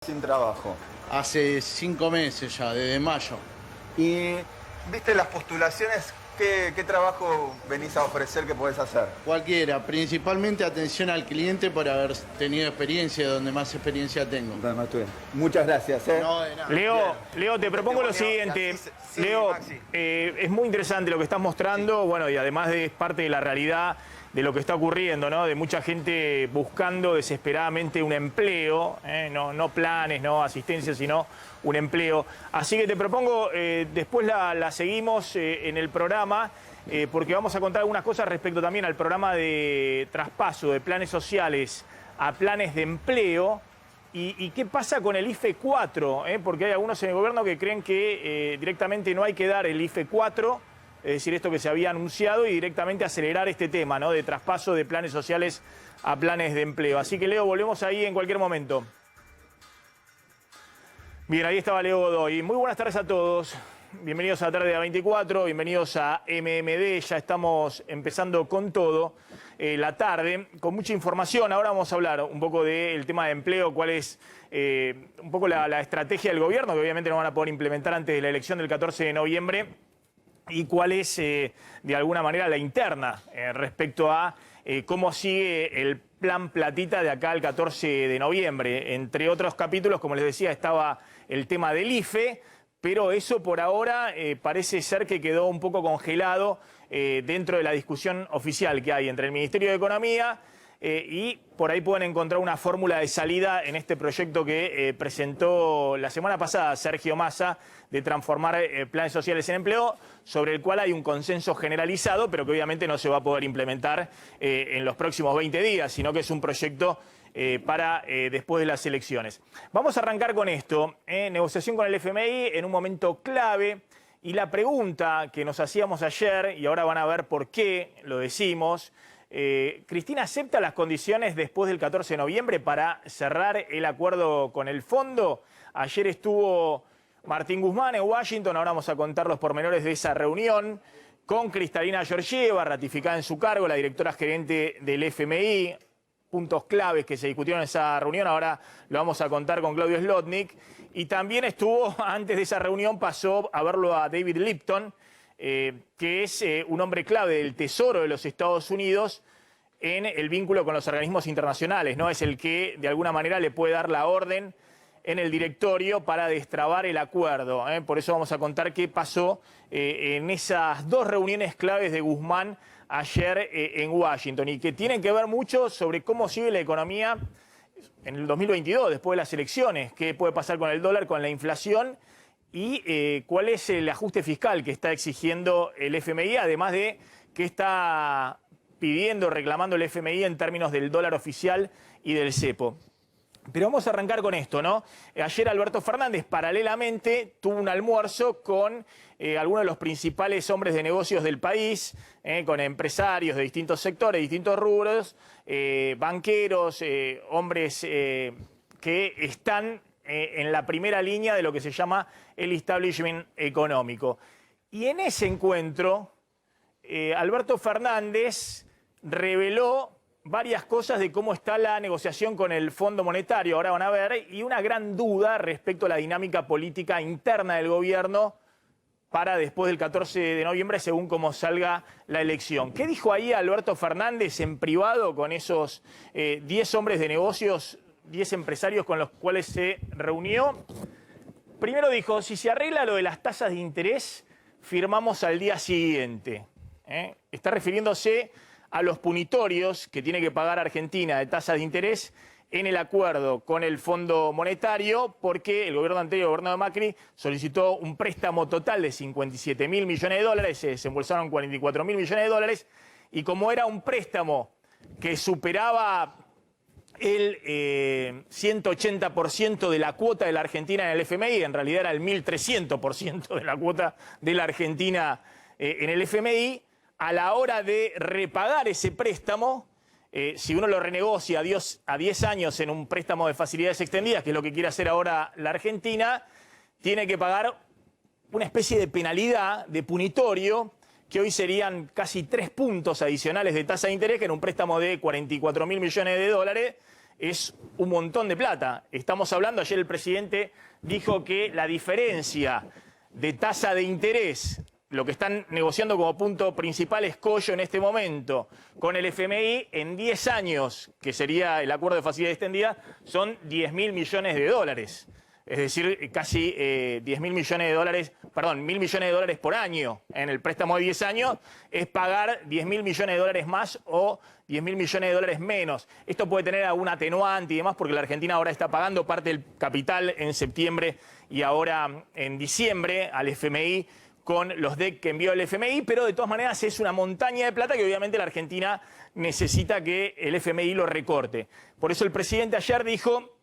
Sin trabajo. Hace 5 meses ya, desde mayo. Y viste las postulaciones, ¿qué trabajo venís a ofrecer que podés hacer? Cualquiera, principalmente atención al cliente por haber tenido experiencia, donde más experiencia tengo. Muchas gracias. No, de nada. Leo, te propongo lo siguiente. Sí, Leo, Maxi. es muy interesante lo que estás mostrando, bueno, y además es parte de la realidad de lo que está ocurriendo, ¿no? De mucha gente buscando desesperadamente un empleo, no planes, no asistencia, sino un empleo. Así que te propongo, después la seguimos en el programa, porque vamos a contar algunas cosas respecto también al programa de traspaso de planes sociales a planes de empleo. ¿Y qué pasa con el IFE 4? Porque hay algunos en el gobierno que creen que directamente no hay que dar el IFE 4, es decir, esto que se había anunciado, y directamente acelerar este tema, ¿no? De traspaso de planes sociales a planes de empleo. Así que, Leo, volvemos ahí en cualquier momento. Bien, ahí estaba Leo Godoy. Muy buenas tardes a todos. Bienvenidos a Tarde A24, bienvenidos a MMD. Ya estamos empezando con todo la tarde, con mucha información. Ahora vamos a hablar un poco del tema de empleo, cuál es un poco la estrategia del gobierno, que obviamente no van a poder implementar antes de la elección del 14 de noviembre, y cuál es, de alguna manera, la interna respecto a cómo sigue el plan platita de acá al 14 de noviembre. Entre otros capítulos, como les decía, estaba el tema del IFE, pero eso por ahora parece ser que quedó un poco congelado dentro de la discusión oficial que hay entre el Ministerio de Economía y por ahí pueden encontrar una fórmula de salida en este proyecto que presentó la semana pasada Sergio Massa de transformar planes sociales en empleo, sobre el cual hay un consenso generalizado, pero que obviamente no se va a poder implementar en los próximos 20 días, sino que es un proyecto para después de las elecciones. Vamos a arrancar con esto, negociación con el FMI en un momento clave, y la pregunta que nos hacíamos ayer, y ahora van a ver por qué lo decimos, ¿Cristina acepta las condiciones después del 14 de noviembre para cerrar el acuerdo con el fondo? Ayer estuvo Martín Guzmán en Washington, ahora vamos a contar los pormenores de esa reunión, con Kristalina Georgieva, ratificada en su cargo, la directora gerente del FMI. Puntos claves que se discutieron en esa reunión, ahora lo vamos a contar con Claudio Zlotnik. Y también estuvo, antes de esa reunión, pasó a verlo a David Lipton, que es un hombre clave del Tesoro de los Estados Unidos en el vínculo con los organismos internacionales, ¿no? Es el que, de alguna manera, le puede dar la orden en el directorio para destrabar el acuerdo. Por eso vamos a contar qué pasó en esas dos reuniones claves de Guzmán ayer en Washington, y que tienen que ver mucho sobre cómo sigue la economía en el 2022, después de las elecciones, qué puede pasar con el dólar, con la inflación, y cuál es el ajuste fiscal que está exigiendo el FMI, además de qué está pidiendo, reclamando el FMI en términos del dólar oficial y del cepo. Pero vamos a arrancar con esto, ¿no? Ayer Alberto Fernández, paralelamente, tuvo un almuerzo con algunos de los principales hombres de negocios del país, con empresarios de distintos sectores, distintos rubros, banqueros, hombres que están en la primera línea de lo que se llama el establishment económico. Y en ese encuentro, Alberto Fernández reveló varias cosas de cómo está la negociación con el Fondo Monetario, ahora van a ver, y una gran duda respecto a la dinámica política interna del gobierno para después del 14 de noviembre, según cómo salga la elección. ¿Qué dijo ahí Alberto Fernández en privado con esos 10 hombres de negocios, 10 empresarios con los cuales se reunió? Primero dijo, si se arregla lo de las tasas de interés, firmamos al día siguiente. Está refiriéndose a los punitorios que tiene que pagar Argentina de tasas de interés en el acuerdo con el Fondo Monetario, porque el gobierno anterior, el gobierno de Macri, solicitó un préstamo total de 57.000 millones de dólares, se desembolsaron 44.000 millones de dólares, y como era un préstamo que superaba el 180% de la cuota de la Argentina en el FMI, en realidad era el 1.300% de la cuota de la Argentina en el FMI, a la hora de repagar ese préstamo, si uno lo renegocia a 10 años en un préstamo de facilidades extendidas, que es lo que quiere hacer ahora la Argentina, tiene que pagar una especie de penalidad, de punitorio, que hoy serían casi 3 puntos adicionales de tasa de interés, que en un préstamo de 44.000 millones de dólares es un montón de plata. Estamos hablando, ayer el presidente dijo que la diferencia de tasa de interés, lo que están negociando como punto principal escollo en este momento con el FMI, en 10 años, que sería el acuerdo de facilidad extendida, son 10.000 millones de dólares. Es decir, casi 10.000 millones de dólares, perdón, 1.000 millones de dólares por año en el préstamo de 10 años, es pagar 10.000 millones de dólares más o 10.000 millones de dólares menos. Esto puede tener algún atenuante y demás, porque la Argentina ahora está pagando parte del capital en septiembre y ahora en diciembre al FMI, con los DEC que envió el FMI, pero de todas maneras es una montaña de plata que obviamente la Argentina necesita que el FMI lo recorte. Por eso el presidente ayer dijo,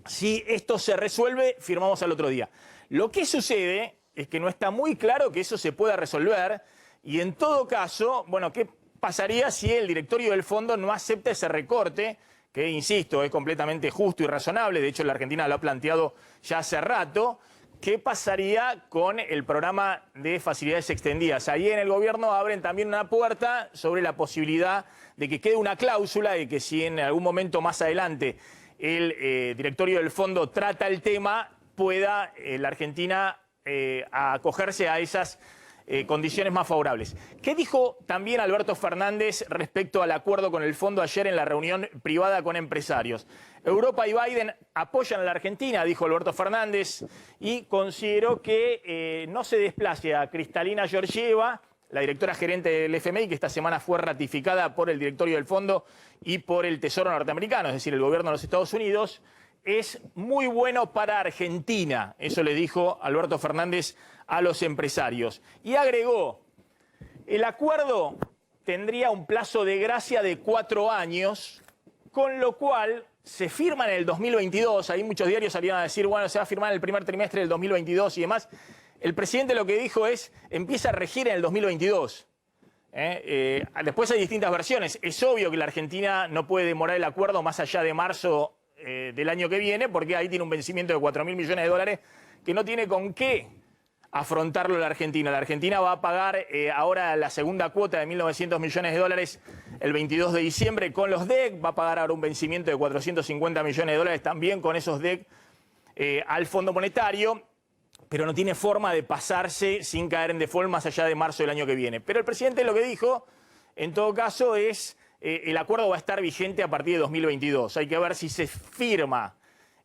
si esto se resuelve, firmamos al otro día. Lo que sucede es que no está muy claro que eso se pueda resolver y en todo caso, bueno, ¿qué pasaría si el directorio del fondo no acepta ese recorte? Que, insisto, es completamente justo y razonable, de hecho la Argentina lo ha planteado ya hace rato. ¿Qué pasaría con el programa de facilidades extendidas? Ahí en el gobierno abren también una puerta sobre la posibilidad de que quede una cláusula de que si en algún momento más adelante el directorio del fondo trata el tema, pueda la Argentina acogerse a esas condiciones más favorables. ¿Qué dijo también Alberto Fernández respecto al acuerdo con el fondo ayer en la reunión privada con empresarios? Europa y Biden apoyan a la Argentina, dijo Alberto Fernández, y consideró que no se desplace a Kristalina Georgieva, la directora gerente del FMI, que esta semana fue ratificada por el directorio del fondo y por el Tesoro norteamericano, es decir, el gobierno de los Estados Unidos, es muy bueno para Argentina. Eso le dijo Alberto Fernández a los empresarios. Y agregó, el acuerdo tendría un plazo de gracia de 4 años, con lo cual se firma en el 2022. Ahí muchos diarios salieron a decir, bueno, se va a firmar en el primer trimestre del 2022 y demás. El presidente lo que dijo es, empieza a regir en el 2022. Después hay distintas versiones. Es obvio que la Argentina no puede demorar el acuerdo más allá de marzo del año que viene, porque ahí tiene un vencimiento de 4.000 millones de dólares que no tiene con qué afrontarlo la Argentina. La Argentina va a pagar ahora la segunda cuota de 1.900 millones de dólares el 22 de diciembre con los DEC, va a pagar ahora un vencimiento de 450 millones de dólares también con esos DEC al Fondo Monetario, pero no tiene forma de pasarse sin caer en default más allá de marzo del año que viene. Pero el presidente lo que dijo, en todo caso, es el acuerdo va a estar vigente a partir de 2022. Hay que ver si se firma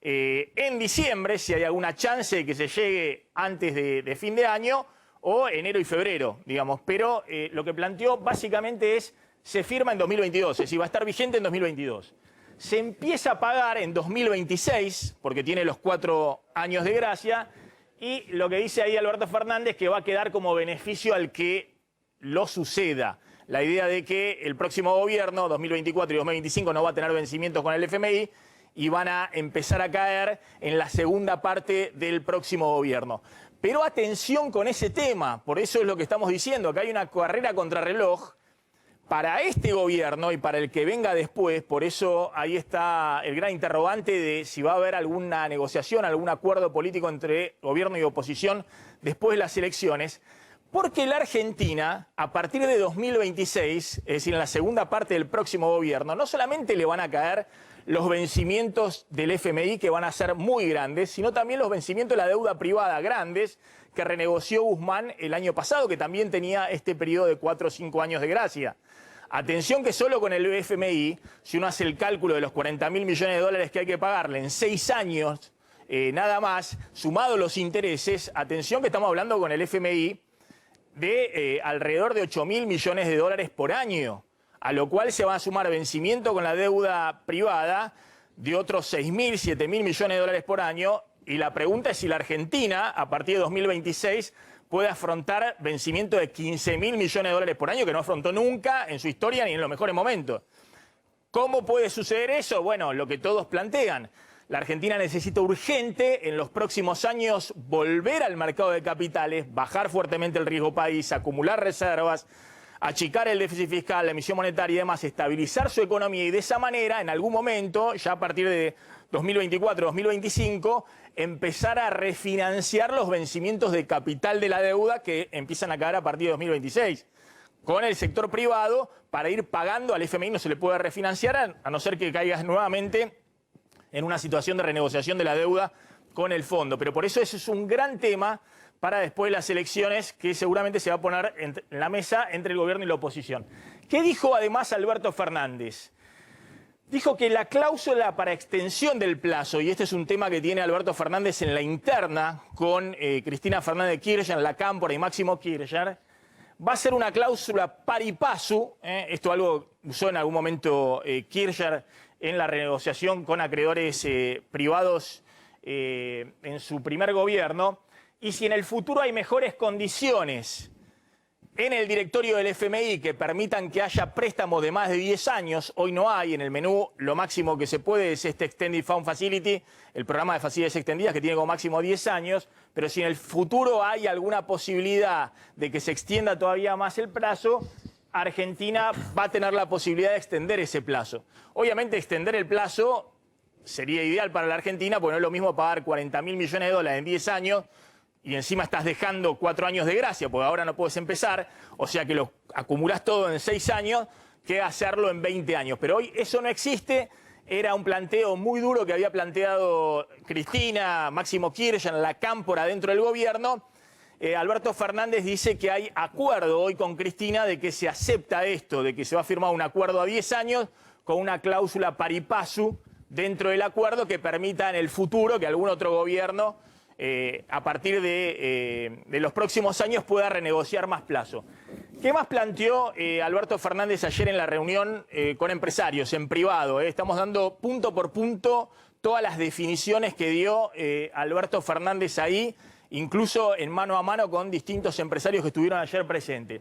en diciembre, si hay alguna chance de que se llegue antes de fin de año o enero y febrero, digamos. Pero lo que planteó básicamente es, se firma en 2022, es decir, va a estar vigente en 2022. Se empieza a pagar en 2026, porque tiene los 4 años de gracia, y lo que dice ahí Alberto Fernández que va a quedar como beneficio al que lo suceda. La idea de que el próximo gobierno, 2024 y 2025, no va a tener vencimientos con el FMI y van a empezar a caer en la segunda parte del próximo gobierno. Pero atención con ese tema, por eso es lo que estamos diciendo, que hay una carrera contrarreloj para este gobierno y para el que venga después. Por eso ahí está el gran interrogante de si va a haber alguna negociación, algún acuerdo político entre gobierno y oposición después de las elecciones. Porque la Argentina, a partir de 2026, es decir, en la segunda parte del próximo gobierno, no solamente le van a caer los vencimientos del FMI, que van a ser muy grandes, sino también los vencimientos de la deuda privada grandes, que renegoció Guzmán el año pasado, que también tenía este periodo de 4 o 5 años de gracia. Atención que solo con el FMI, si uno hace el cálculo de los 40.000 millones de dólares que hay que pagarle en 6 años, nada más, sumado los intereses, atención que estamos hablando con el FMI, de alrededor de 8.000 millones de dólares por año, a lo cual se va a sumar vencimiento con la deuda privada de otros 6.000, 7.000 millones de dólares por año, y la pregunta es si la Argentina, a partir de 2026, puede afrontar vencimiento de 15.000 millones de dólares por año, que no afrontó nunca en su historia ni en los mejores momentos. ¿Cómo puede suceder eso? Bueno, lo que todos plantean. La Argentina necesita urgente en los próximos años volver al mercado de capitales, bajar fuertemente el riesgo país, acumular reservas, achicar el déficit fiscal, la emisión monetaria y demás, estabilizar su economía y de esa manera, en algún momento, ya a partir de 2024-2025, empezar a refinanciar los vencimientos de capital de la deuda que empiezan a caer a partir de 2026. Con el sector privado, para ir pagando al FMI no se le puede refinanciar, a no ser que caiga nuevamente en una situación de renegociación de la deuda con el fondo. Pero por eso es un gran tema para después de las elecciones que seguramente se va a poner en la mesa entre el gobierno y la oposición. ¿Qué dijo además Alberto Fernández? Dijo que la cláusula para extensión del plazo, y este es un tema que tiene Alberto Fernández en la interna con Cristina Fernández de Kirchner, la Cámpora y Máximo Kirchner, va a ser una cláusula pari passu, esto algo usó en algún momento Kirchner en la renegociación con acreedores privados en su primer gobierno, y si en el futuro hay mejores condiciones en el directorio del FMI que permitan que haya préstamos de más de 10 años, hoy no hay, en el menú lo máximo que se puede es este Extended Fund Facility, el programa de facilidades extendidas que tiene como máximo 10 años, pero si en el futuro hay alguna posibilidad de que se extienda todavía más el plazo, Argentina va a tener la posibilidad de extender ese plazo. Obviamente extender el plazo sería ideal para la Argentina, porque no es lo mismo pagar 40.000 millones de dólares en 10 años, y encima estás dejando 4 años de gracia, porque ahora no puedes empezar, o sea que lo acumulás todo en 6 años, que hacerlo en 20 años. Pero hoy eso no existe, era un planteo muy duro que había planteado Cristina, Máximo Kirchner, la Cámpora dentro del gobierno. Alberto Fernández dice que hay acuerdo hoy con Cristina de que se acepta esto, de que se va a firmar un acuerdo a 10 años con una cláusula pari passu dentro del acuerdo que permita en el futuro que algún otro gobierno a partir de los próximos años pueda renegociar más plazo. ¿Qué más planteó Alberto Fernández ayer en la reunión con empresarios, en privado? Estamos dando punto por punto todas las definiciones que dio Alberto Fernández ahí, incluso en mano a mano con distintos empresarios que estuvieron ayer presentes.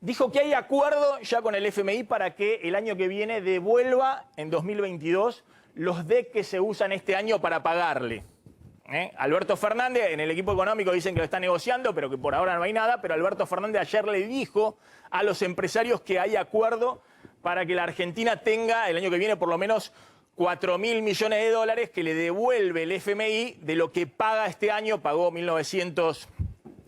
Dijo que hay acuerdo ya con el FMI para que el año que viene devuelva en 2022 los DEC que se usan este año para pagarle. Alberto Fernández, en el equipo económico dicen que lo está negociando, pero que por ahora no hay nada, pero Alberto Fernández ayer le dijo a los empresarios que hay acuerdo para que la Argentina tenga el año que viene por lo menos 4.000 millones de dólares que le devuelve el FMI de lo que paga este año. Pagó 1.900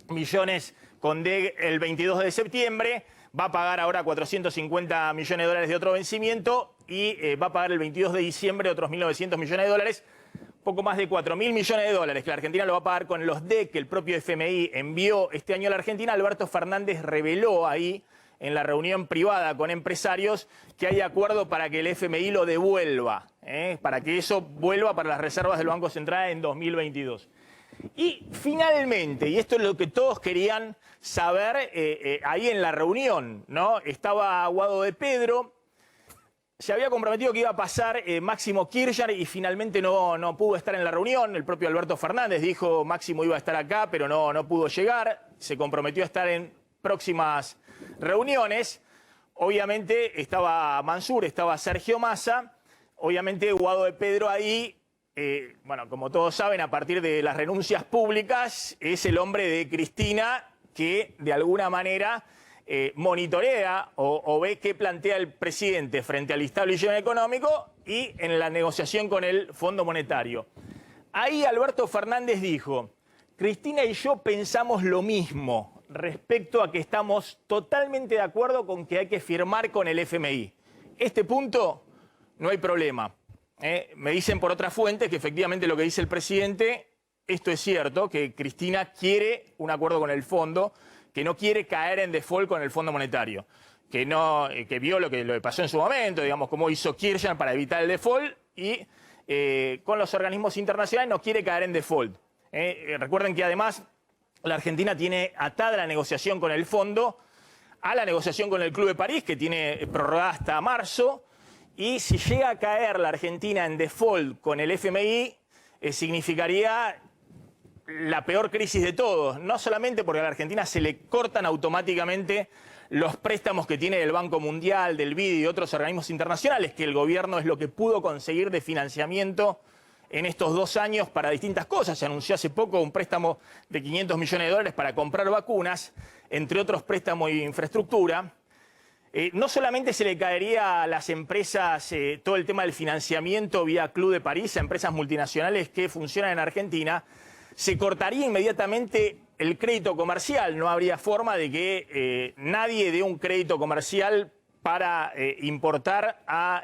millones con DEC el 22 de septiembre, va a pagar ahora 450 millones de dólares de otro vencimiento y va a pagar el 22 de diciembre otros 1.900 millones de dólares. Poco más de 4.000 millones de dólares que la Argentina lo va a pagar con los DEC que el propio FMI envió este año a la Argentina. Alberto Fernández reveló ahí, en la reunión privada con empresarios, que hay acuerdo para que el FMI lo devuelva, para que eso vuelva para las reservas del Banco Central en 2022. Y finalmente, y esto es lo que todos querían saber ahí en la reunión, ¿no? Estaba Guado de Pedro. Se había comprometido que iba a pasar Máximo Kirchner y finalmente no pudo estar en la reunión. El propio Alberto Fernández dijo Máximo iba a estar acá, pero no pudo llegar. Se comprometió a estar en próximas reuniones. Obviamente estaba Mansur, estaba Sergio Massa. Obviamente Guado de Pedro ahí, bueno, como todos saben, a partir de las renuncias públicas, es el hombre de Cristina que de alguna manera monitorea o ve qué plantea el presidente frente al establishment económico y en la negociación con el Fondo Monetario. Ahí Alberto Fernández dijo, Cristina y yo pensamos lo mismo respecto a que estamos totalmente de acuerdo con que hay que firmar con el FMI. Este punto no hay problema. Me dicen por otras fuentes que efectivamente lo que dice el presidente, esto es cierto, que Cristina quiere un acuerdo con el fondo, que no quiere caer en default con el Fondo Monetario, que vio lo que pasó en su momento, digamos, cómo hizo Kirchner para evitar el default y con los organismos internacionales no quiere caer en default. Recuerden que además la Argentina tiene atada la negociación con el fondo a la negociación con el Club de París, que tiene prorrogada hasta marzo, y si llega a caer la Argentina en default con el FMI, significaría la peor crisis de todos, no solamente porque a la Argentina se le cortan automáticamente los préstamos que tiene del Banco Mundial, del BID y otros organismos internacionales, que el gobierno es lo que pudo conseguir de financiamiento en estos 2 años para distintas cosas. Se anunció hace poco un préstamo de 500 millones de dólares para comprar vacunas, entre otros préstamos de infraestructura. No solamente se le caería a las empresas todo el tema del financiamiento vía Club de París, a empresas multinacionales que funcionan en Argentina, se cortaría inmediatamente el crédito comercial. No habría forma de que nadie dé un crédito comercial para importar a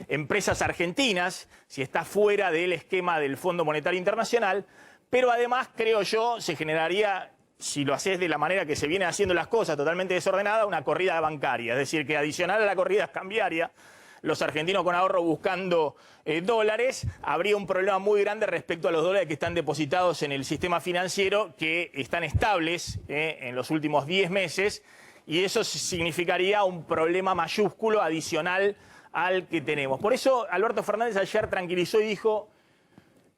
empresas argentinas, si está fuera del esquema del Fondo Monetario Internacional, pero además, creo yo, se generaría, si lo haces de la manera que se vienen haciendo las cosas, totalmente desordenada, una corrida bancaria. Es decir, que adicional a la corrida cambiaria, los argentinos con ahorro buscando dólares, habría un problema muy grande respecto a los dólares que están depositados en el sistema financiero, que están estables en los últimos 10 meses, y eso significaría un problema mayúsculo adicional al que tenemos. Por eso Alberto Fernández ayer tranquilizó y dijo: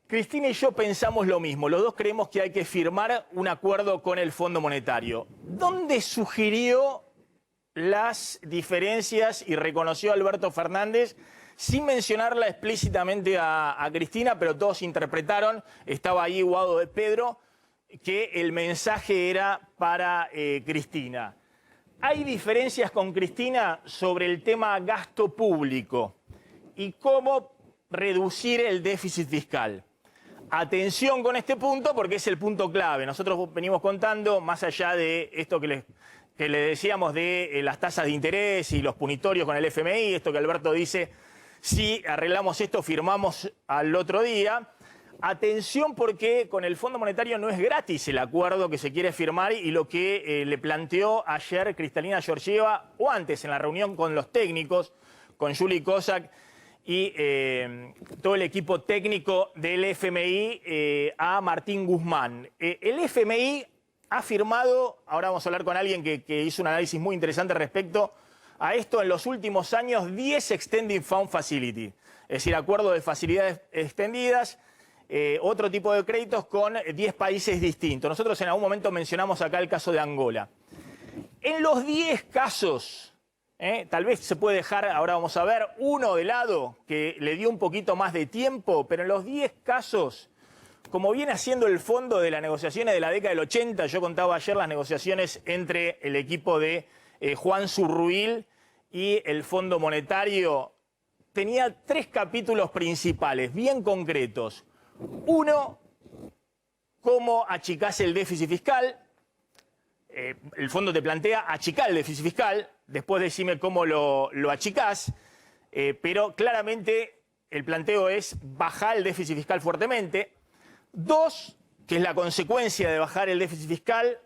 Cristina y yo pensamos lo mismo, los dos creemos que hay que firmar un acuerdo con el Fondo Monetario. ¿Dónde sugirió las diferencias y reconoció a Alberto Fernández, sin mencionarla explícitamente a Cristina, pero todos interpretaron, estaba ahí Guado de Pedro, que el mensaje era para Cristina? Hay diferencias con Cristina sobre el tema gasto público y cómo reducir el déficit fiscal. Atención con este punto, porque es el punto clave. Nosotros venimos contando, más allá de esto que le decíamos de las tasas de interés y los punitorios con el FMI, esto que Alberto dice, si arreglamos esto, firmamos al otro día. Atención, porque con el Fondo Monetario no es gratis el acuerdo que se quiere firmar, y lo que le planteó ayer Kristalina Georgieva, o antes en la reunión con los técnicos, con Juli Kozak y todo el equipo técnico del FMI, a Martín Guzmán. El FMI ha firmado, ahora vamos a hablar con alguien que hizo un análisis muy interesante respecto a esto, en los últimos años 10 Extending Fund Facility, es decir, acuerdos de facilidades extendidas, otro tipo de créditos con 10 países distintos. Nosotros en algún momento mencionamos acá el caso de Angola. En los 10 casos, tal vez se puede dejar, ahora vamos a ver, uno de lado que le dio un poquito más de tiempo, pero en los 10 casos, como viene haciendo el fondo de las negociaciones de la década del 80, yo contaba ayer las negociaciones entre el equipo de Juan Zurruil y el Fondo Monetario, tenía 3 capítulos principales, bien concretos. Uno, cómo achicás el déficit fiscal. El fondo te plantea achicar el déficit fiscal, después decime cómo lo achicás, pero claramente el planteo es bajar el déficit fiscal fuertemente. 2, que es la consecuencia de bajar el déficit fiscal,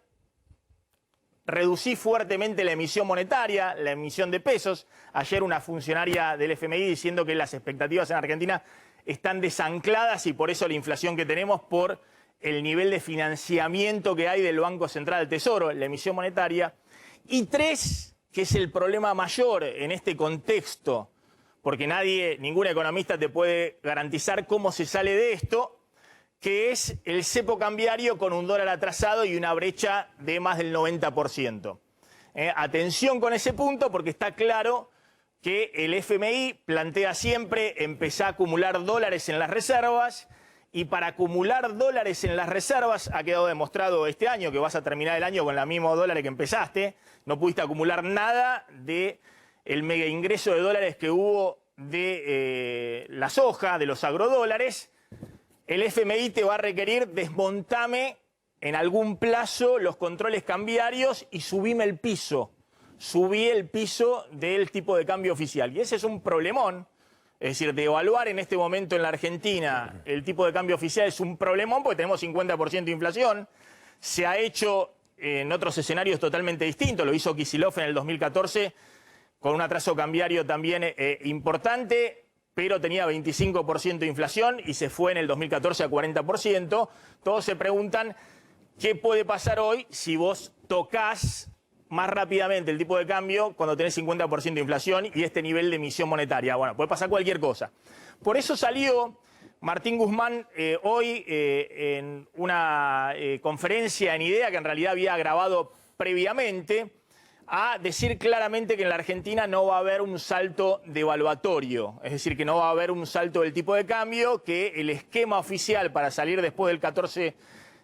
reducir fuertemente la emisión monetaria, la emisión de pesos. Ayer una funcionaria del FMI diciendo que las expectativas en Argentina están desancladas y por eso la inflación que tenemos, por el nivel de financiamiento que hay del Banco Central del Tesoro, la emisión monetaria. Y 3, que es el problema mayor en este contexto, porque ningún economista te puede garantizar cómo se sale de esto, que es el cepo cambiario con un dólar atrasado y una brecha de más del 90%. Atención con ese punto, porque está claro que el FMI plantea siempre empezar a acumular dólares en las reservas, y para acumular dólares en las reservas, ha quedado demostrado este año que vas a terminar el año con los mismos dólares que empezaste, no pudiste acumular nada del mega ingreso de dólares que hubo de la soja, de los agrodólares. El FMI te va a requerir: desmontame en algún plazo los controles cambiarios y subime el piso. Subí el piso del tipo de cambio oficial. Y ese es un problemón. Es decir, devaluar en este momento en la Argentina el tipo de cambio oficial es un problemón, porque tenemos 50% de inflación. Se ha hecho en otros escenarios totalmente distintos. Lo hizo Kicillof en el 2014 con un atraso cambiario también importante, pero tenía 25% de inflación y se fue en el 2014 a 40%. Todos se preguntan qué puede pasar hoy si vos tocás más rápidamente el tipo de cambio cuando tenés 50% de inflación y este nivel de emisión monetaria. Bueno, puede pasar cualquier cosa. Por eso salió Martín Guzmán hoy en una conferencia en IDEA, que en realidad había grabado previamente, a decir claramente que en la Argentina no va a haber un salto devaluatorio, es decir, que no va a haber un salto del tipo de cambio, que el esquema oficial para salir después del 14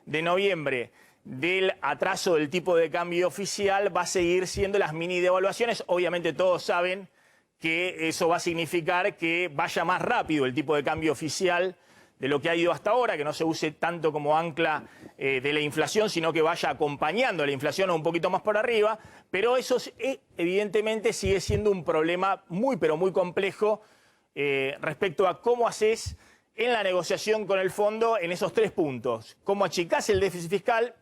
de noviembre del atraso del tipo de cambio oficial va a seguir siendo las mini devaluaciones. Obviamente todos saben que eso va a significar que vaya más rápido el tipo de cambio oficial de lo que ha ido hasta ahora, que no se use tanto como ancla de la inflación, sino que vaya acompañando a la inflación o un poquito más por arriba, pero eso evidentemente sigue siendo un problema muy, pero muy complejo respecto a cómo haces en la negociación con el fondo en esos 3 puntos. Cómo achicás el déficit fiscal,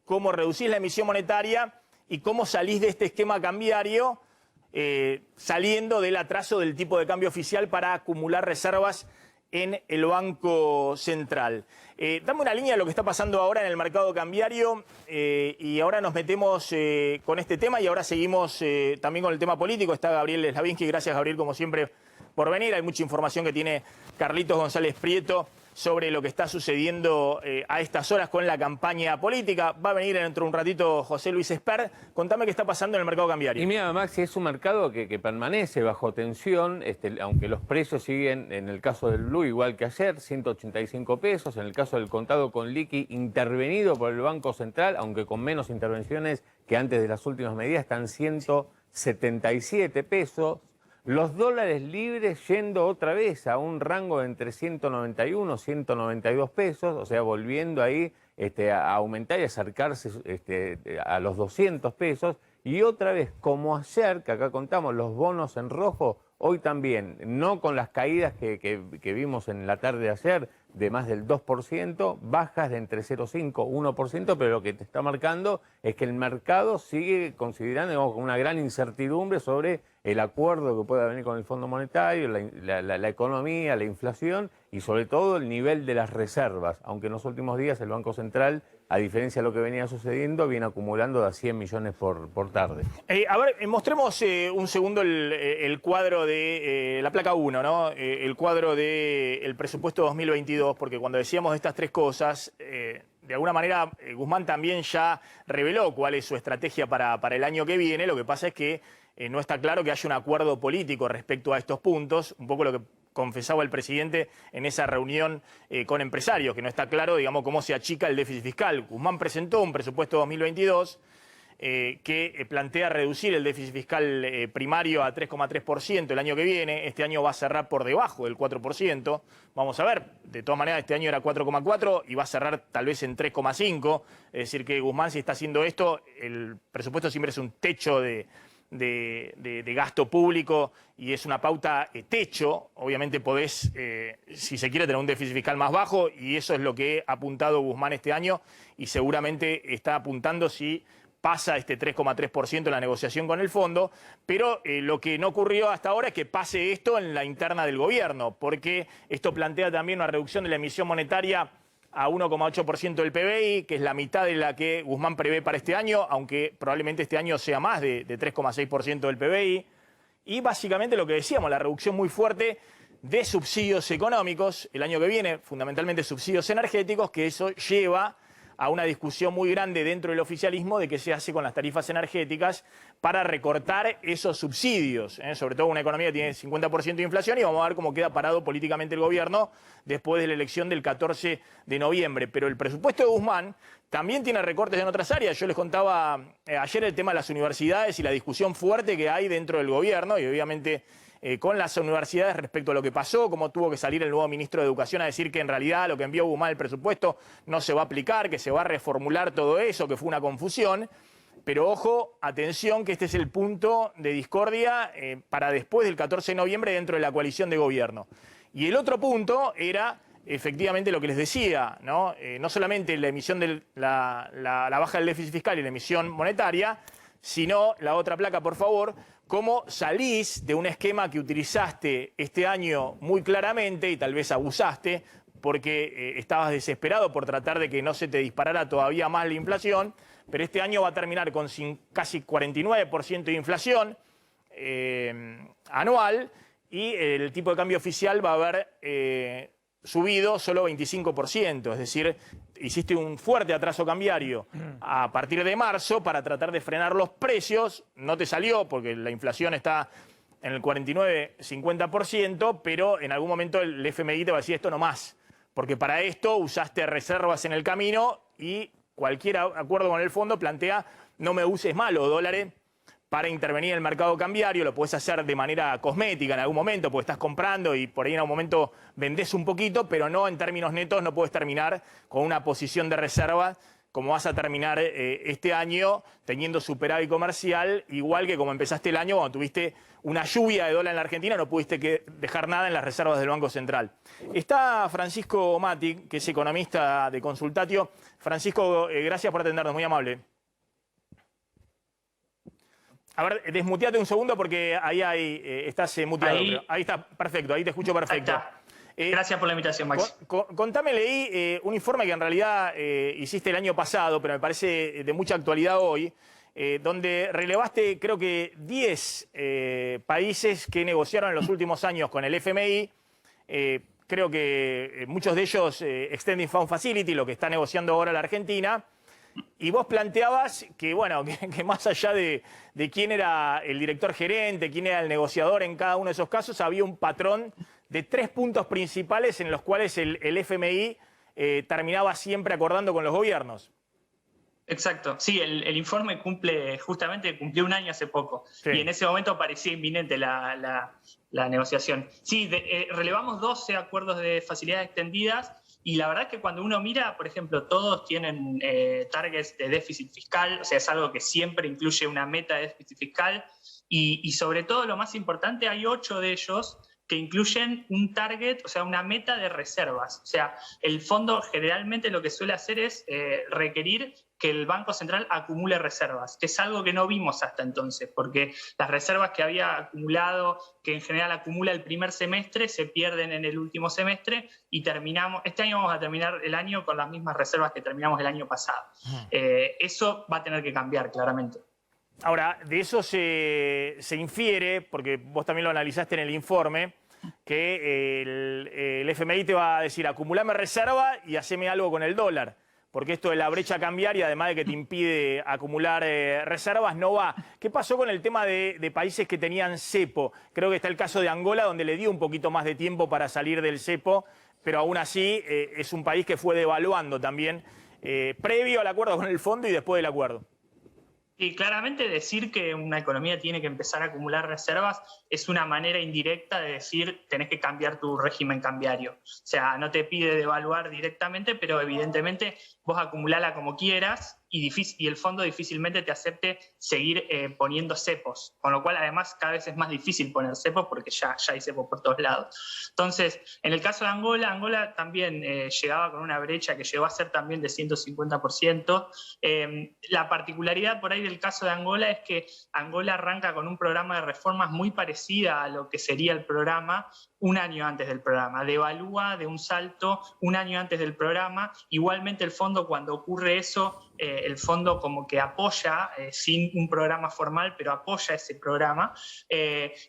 cómo reducís la emisión monetaria y cómo salís de este esquema cambiario saliendo del atraso del tipo de cambio oficial para acumular reservas en el Banco Central. Dame una línea de lo que está pasando ahora en el mercado cambiario y ahora nos metemos con este tema y ahora seguimos también con el tema político. Está Gabriel Slavinsky. Gracias, Gabriel, como siempre, por venir. Hay mucha información que tiene Carlitos González Prieto sobre lo que está sucediendo a estas horas con la campaña política. Va a venir dentro de un ratito José Luis Espert. Contame qué está pasando en el mercado cambiario. Y mira, Maxi, es un mercado que permanece bajo tensión, aunque los precios siguen, en el caso del blue, igual que ayer, 185 pesos. En el caso del contado con liqui, intervenido por el Banco Central, aunque con menos intervenciones que antes de las últimas medidas, están 177 pesos. Los dólares libres yendo otra vez a un rango de entre 191 y 192 pesos, o sea, volviendo ahí a aumentar y acercarse a los 200 pesos. Y otra vez, como ayer, que acá contamos, los bonos en rojo, hoy también, no con las caídas que vimos en la tarde de ayer, de más del 2%, bajas de entre 0,5 y 1%, pero lo que te está marcando es que el mercado sigue considerando una gran incertidumbre sobre el acuerdo que pueda venir con el Fondo Monetario, la economía, la inflación y sobre todo el nivel de las reservas, aunque en los últimos días el Banco Central, a diferencia de lo que venía sucediendo, viene acumulando de a 100 millones por tarde. A ver, mostremos un segundo el cuadro de la placa 1, ¿no? El cuadro del presupuesto 2022, porque cuando decíamos estas 3 cosas, de alguna manera Guzmán también ya reveló cuál es su estrategia para el año que viene. Lo que pasa es que no está claro que haya un acuerdo político respecto a estos puntos, un poco lo que confesaba el presidente en esa reunión con empresarios, que no está claro, digamos, cómo se achica el déficit fiscal. Guzmán presentó un presupuesto 2022 que plantea reducir el déficit fiscal primario a 3,3% el año que viene. Este año va a cerrar por debajo del 4%. Vamos a ver, de todas maneras este año era 4,4 y va a cerrar tal vez en 3,5. Es decir, que Guzmán, si está haciendo esto, el presupuesto siempre es un techo de gasto público y es una pauta techo. Obviamente podés, si se quiere, tener un déficit fiscal más bajo y eso es lo que ha apuntado Guzmán este año y seguramente está apuntando si pasa este 3,3% en la negociación con el fondo, pero lo que no ocurrió hasta ahora es que pase esto en la interna del gobierno, porque esto plantea también una reducción de la emisión monetaria a 1,8% del PBI, que es la mitad de la que Guzmán prevé para este año, aunque probablemente este año sea más de 3,6% del PBI. Y básicamente lo que decíamos, la reducción muy fuerte de subsidios económicos el año que viene, fundamentalmente subsidios energéticos, que eso lleva a una discusión muy grande dentro del oficialismo de qué se hace con las tarifas energéticas para recortar esos subsidios, sobre todo una economía que tiene 50% de inflación, y vamos a ver cómo queda parado políticamente el gobierno después de la elección del 14 de noviembre. Pero el presupuesto de Guzmán también tiene recortes en otras áreas. Yo les contaba ayer el tema de las universidades y la discusión fuerte que hay dentro del gobierno y obviamente con las universidades respecto a lo que pasó, cómo tuvo que salir el nuevo ministro de Educación a decir que en realidad lo que envió Guzmán el presupuesto no se va a aplicar, que se va a reformular todo eso, que fue una confusión. Pero ojo, atención, que este es el punto de discordia para después del 14 de noviembre dentro de la coalición de gobierno. Y el otro punto era efectivamente lo que les decía, ¿no? No solamente la emisión de la baja del déficit fiscal y la emisión monetaria, sino la otra placa, por favor, cómo salís de un esquema que utilizaste este año muy claramente y tal vez abusaste porque estabas desesperado por tratar de que no se te disparara todavía más la inflación, pero este año va a terminar con casi 49% de inflación anual y el tipo de cambio oficial va a haber subido solo 25%, es decir, hiciste un fuerte atraso cambiario a partir de marzo para tratar de frenar los precios, no te salió porque la inflación está en el 49-50%, pero en algún momento el FMI te va a decir esto no más, porque para esto usaste reservas en el camino y cualquier acuerdo con el fondo plantea no me uses más los dólares para intervenir en el mercado cambiario, lo podés hacer de manera cosmética en algún momento, porque estás comprando y por ahí en algún momento vendés un poquito, pero no en términos netos, no podés terminar con una posición de reserva cómo vas a terminar este año teniendo superávit comercial, igual que como empezaste el año cuando tuviste una lluvia de dólar en la Argentina, no pudiste dejar nada en las reservas del Banco Central. Está Francisco Mati, que es economista de Consultatio. Francisco, gracias por atendernos, muy amable. A ver, desmuteate un segundo porque ahí estás muteado. Ahí está, perfecto, ahí te escucho perfecto. Gracias por la invitación, Max. Contame, leí un informe que en realidad hiciste el año pasado, pero me parece de mucha actualidad hoy, donde relevaste creo que 10 países que negociaron en los últimos años con el FMI. Creo que muchos de ellos Extending Fund Facility, lo que está negociando ahora la Argentina. Y vos planteabas que, bueno, que más allá de quién era el director gerente, quién era el negociador en cada uno de esos casos, había un patrón de 3 puntos principales en los cuales el FMI terminaba siempre acordando con los gobiernos. Exacto, sí, el informe cumplió un año hace poco, sí. Y en ese momento parecía inminente la negociación. Sí, relevamos 12 acuerdos de facilidades extendidas. Y la verdad es que cuando uno mira, por ejemplo, todos tienen targets de déficit fiscal, o sea, es algo que siempre incluye una meta de déficit fiscal, y sobre todo, lo más importante, hay 8 de ellos que incluyen un target, o sea, una meta de reservas. O sea, el fondo generalmente lo que suele hacer es requerir que el Banco Central acumule reservas, que es algo que no vimos hasta entonces, porque las reservas que había acumulado, que en general acumula el primer semestre, se pierden en el último semestre y este año vamos a terminar el año con las mismas reservas que terminamos el año pasado. Eso va a tener que cambiar, claramente. Ahora, de eso se infiere, porque vos también lo analizaste en el informe, que el FMI te va a decir, acumulame reserva y haceme algo con el dólar. Porque esto de la brecha cambiaria, además de que te impide acumular reservas, no va. ¿Qué pasó con el tema de países que tenían cepo? Creo que está el caso de Angola, donde le dio un poquito más de tiempo para salir del cepo, pero aún así es un país que fue devaluando también, previo al acuerdo con el fondo y después del acuerdo. Y claramente decir que una economía tiene que empezar a acumular reservas es una manera indirecta de decir tenés que cambiar tu régimen cambiario. O sea, no te pide devaluar directamente, pero evidentemente vos acumulala como quieras y el fondo difícilmente te acepte seguir poniendo cepos. Con lo cual, además, cada vez es más difícil poner cepos porque ya hay cepos por todos lados. Entonces, en el caso de Angola también llegaba con una brecha que llegó a ser también de 150%. La particularidad por ahí del caso de Angola es que Angola arranca con un programa de reformas muy parecida a lo que sería el programa un año antes del programa. Devalúa de un salto un año antes del programa. Igualmente el fondo, cuando ocurre eso, el fondo como que apoya, sin un programa formal, pero apoya ese programa.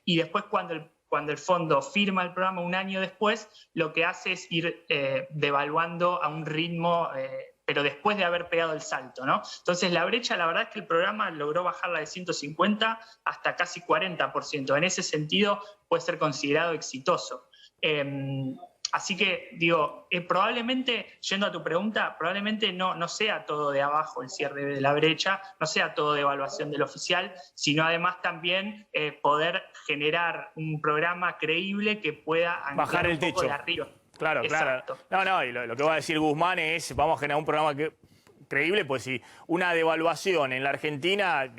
Y después cuando el fondo firma el programa un año después, lo que hace es ir devaluando a un ritmo pero después de haber pegado el salto, ¿no? Entonces la brecha, la verdad es que el programa logró bajarla de 150 hasta casi 40%. En ese sentido puede ser considerado exitoso. Así que, digo, probablemente, yendo a tu pregunta, probablemente no sea todo de abajo el cierre de la brecha, no sea todo de evaluación del oficial, sino además también poder generar un programa creíble que pueda bajar el techo de arriba. Claro, exacto. Claro. No, y lo que va a decir Guzmán es, vamos a generar un programa creíble, pues si una devaluación en la Argentina,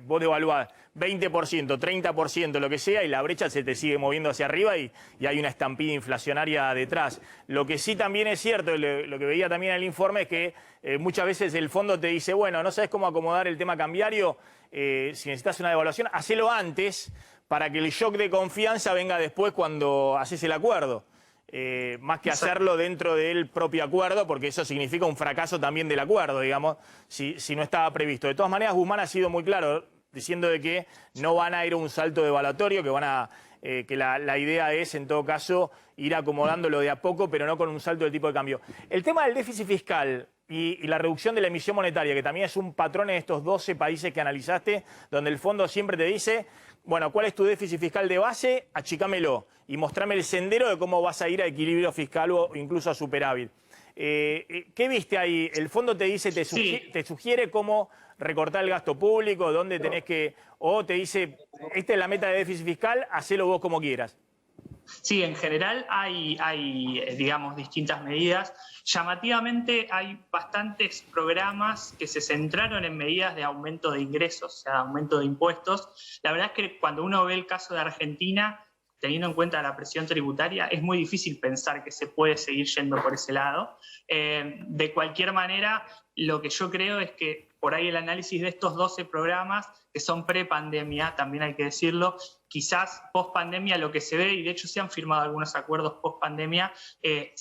vos devaluás 20%, 30%, lo que sea, y la brecha se te sigue moviendo hacia arriba y hay una estampida inflacionaria detrás. Lo que sí también es cierto, lo que veía también en el informe, es que muchas veces el fondo te dice, bueno, no sabes cómo acomodar el tema cambiario, si necesitas una devaluación, hacelo antes para que el shock de confianza venga después cuando haces el acuerdo. Más que hacerlo dentro del propio acuerdo, porque eso significa un fracaso también del acuerdo, digamos, si no estaba previsto. De todas maneras, Guzmán ha sido muy claro diciendo de que no van a ir a un salto devaluatorio, que la idea es, en todo caso, ir acomodándolo de a poco, pero no con un salto del tipo de cambio. El tema del déficit fiscal y la reducción de la emisión monetaria, que también es un patrón en estos 12 países que analizaste, donde el fondo siempre te dice, bueno, ¿cuál es tu déficit fiscal de base? Achicámelo y mostrame el sendero de cómo vas a ir a equilibrio fiscal o incluso a superávit. ¿Qué viste ahí? El fondo te dice, te sugiere cómo recortar el gasto público, dónde tenés que... O te dice, esta es la meta de déficit fiscal, hacelo vos como quieras. Sí, en general hay, digamos, distintas medidas. Llamativamente hay bastantes programas que se centraron en medidas de aumento de ingresos, o sea, aumento de impuestos. La verdad es que cuando uno ve el caso de Argentina, teniendo en cuenta la presión tributaria, es muy difícil pensar que se puede seguir yendo por ese lado. De cualquier manera, lo que yo creo es que por ahí el análisis de estos 12 programas, que son pre-pandemia, también hay que decirlo, quizás post-pandemia lo que se ve, y de hecho se han firmado algunos acuerdos post-pandemia,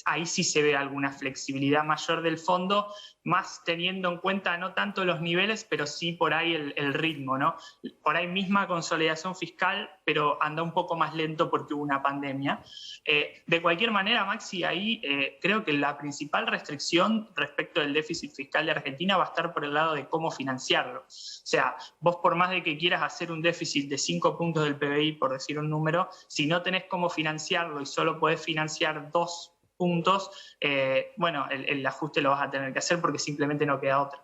ahí sí se ve alguna flexibilidad mayor del fondo, más teniendo en cuenta no tanto los niveles, pero sí por ahí el ritmo, ¿no? Por ahí misma consolidación fiscal, pero anda un poco más lento porque hubo una pandemia. De cualquier manera, Maxi, ahí creo que la principal restricción respecto del déficit fiscal de Argentina va a estar por el lado de cómo financiarlo. O sea, vos por más de que quieras hacer un déficit de 5 puntos del PBI, por decir un número, si no tenés cómo financiarlo y solo podés financiar 2 puntos, bueno, el ajuste lo vas a tener que hacer porque simplemente no queda otra.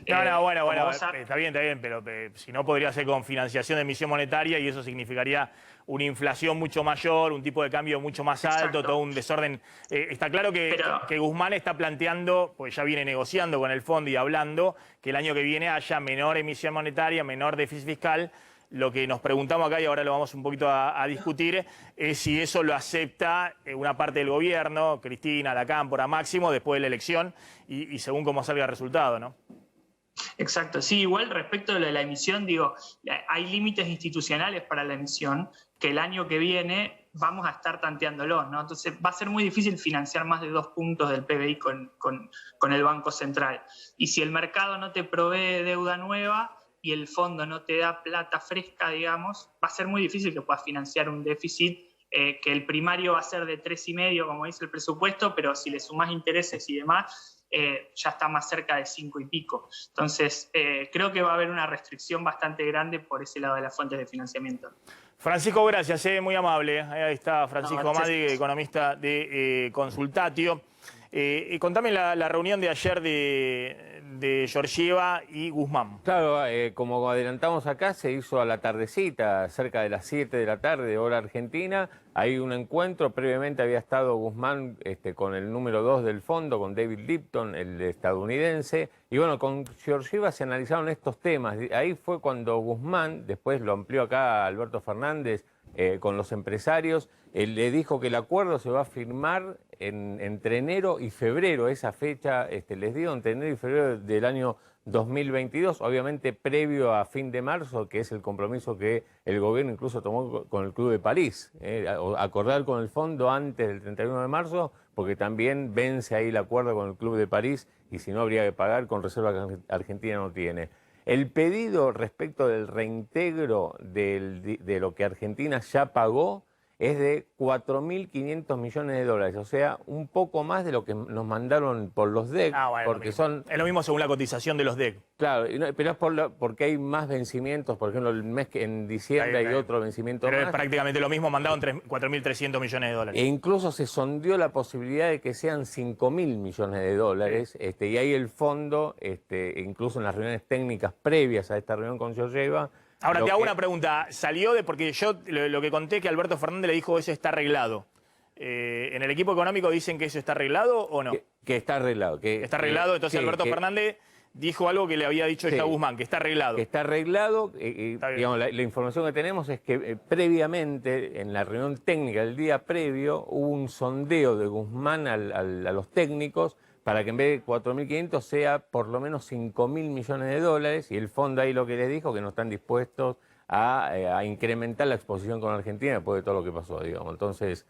Bueno, está bien, pero si no podría ser con financiación de emisión monetaria y eso significaría una inflación mucho mayor, un tipo de cambio mucho más alto, Exacto. todo un desorden. Está claro que Guzmán está planteando, pues ya viene negociando con el fondo y hablando, que el año que viene haya menor emisión monetaria, menor déficit fiscal. Lo que nos preguntamos acá, y ahora lo vamos un poquito a discutir, es si eso lo acepta una parte del gobierno, Cristina, la Cámpora, Máximo, después de la elección y según cómo salga el resultado, ¿no? Exacto, sí, igual respecto de la emisión, digo, hay límites institucionales para la emisión que el año que viene vamos a estar tanteándolos, ¿no? Entonces va a ser muy difícil financiar más de 2 puntos del PBI con el Banco Central. Y si el mercado no te provee deuda nueva y el fondo no te da plata fresca, digamos, va a ser muy difícil que puedas financiar un déficit que el primario va a ser de 3,5, como dice el presupuesto, pero si le sumás intereses y demás, ya está más cerca de 5 y pico. Entonces, creo que va a haber una restricción bastante grande por ese lado de las fuentes de financiamiento. Francisco, gracias, muy amable. Ahí está Francisco Madig, economista de Consultatio. Contame la reunión de ayer de Georgieva y Guzmán. Claro, como adelantamos acá, se hizo a la tardecita, cerca de las 7 de la tarde, hora argentina. Hay un encuentro, previamente había estado Guzmán con el número 2 del fondo, con David Lipton, el estadounidense. Y bueno, con Georgieva se analizaron estos temas. Ahí fue cuando Guzmán, después lo amplió acá Alberto Fernández, con los empresarios, le dijo que el acuerdo se va a firmar entre enero y febrero. Esa fecha les dio entre enero y febrero del año 2022, obviamente previo a fin de marzo, que es el compromiso que el gobierno incluso tomó con el Club de París, acordar con el fondo antes del 31 de marzo, porque también vence ahí el acuerdo con el Club de París y si no habría que pagar con reserva que Argentina no tiene. El pedido respecto del reintegro de lo que Argentina ya pagó es de 4.500 millones de dólares, o sea, un poco más de lo que nos mandaron por los DEC, porque son... Es lo mismo según la cotización de los DEC. Claro, pero es porque hay más vencimientos, por ejemplo, el mes que en diciembre hay otro vencimiento pero más. es prácticamente lo mismo, mandaron 4.300 millones de dólares. E incluso se sondeó la posibilidad de que sean 5.000 millones de dólares, y ahí el fondo, incluso en las reuniones técnicas previas a esta reunión con Georgieva. Ahora te hago una pregunta, porque yo lo que conté que Alberto Fernández le dijo eso está arreglado. ¿En el equipo económico dicen que eso está arreglado o no? Que está arreglado. Está arreglado, entonces Alberto Fernández dijo algo que le había dicho ya Guzmán, que está arreglado. Que está arreglado, digamos, la información que tenemos es que previamente, en la reunión técnica del día previo, hubo un sondeo de Guzmán a los técnicos para que en vez de 4.500 sea por lo menos 5.000 millones de dólares, y el fondo ahí lo que les dijo que no están dispuestos a incrementar la exposición con Argentina después de todo lo que pasó, digamos. Entonces,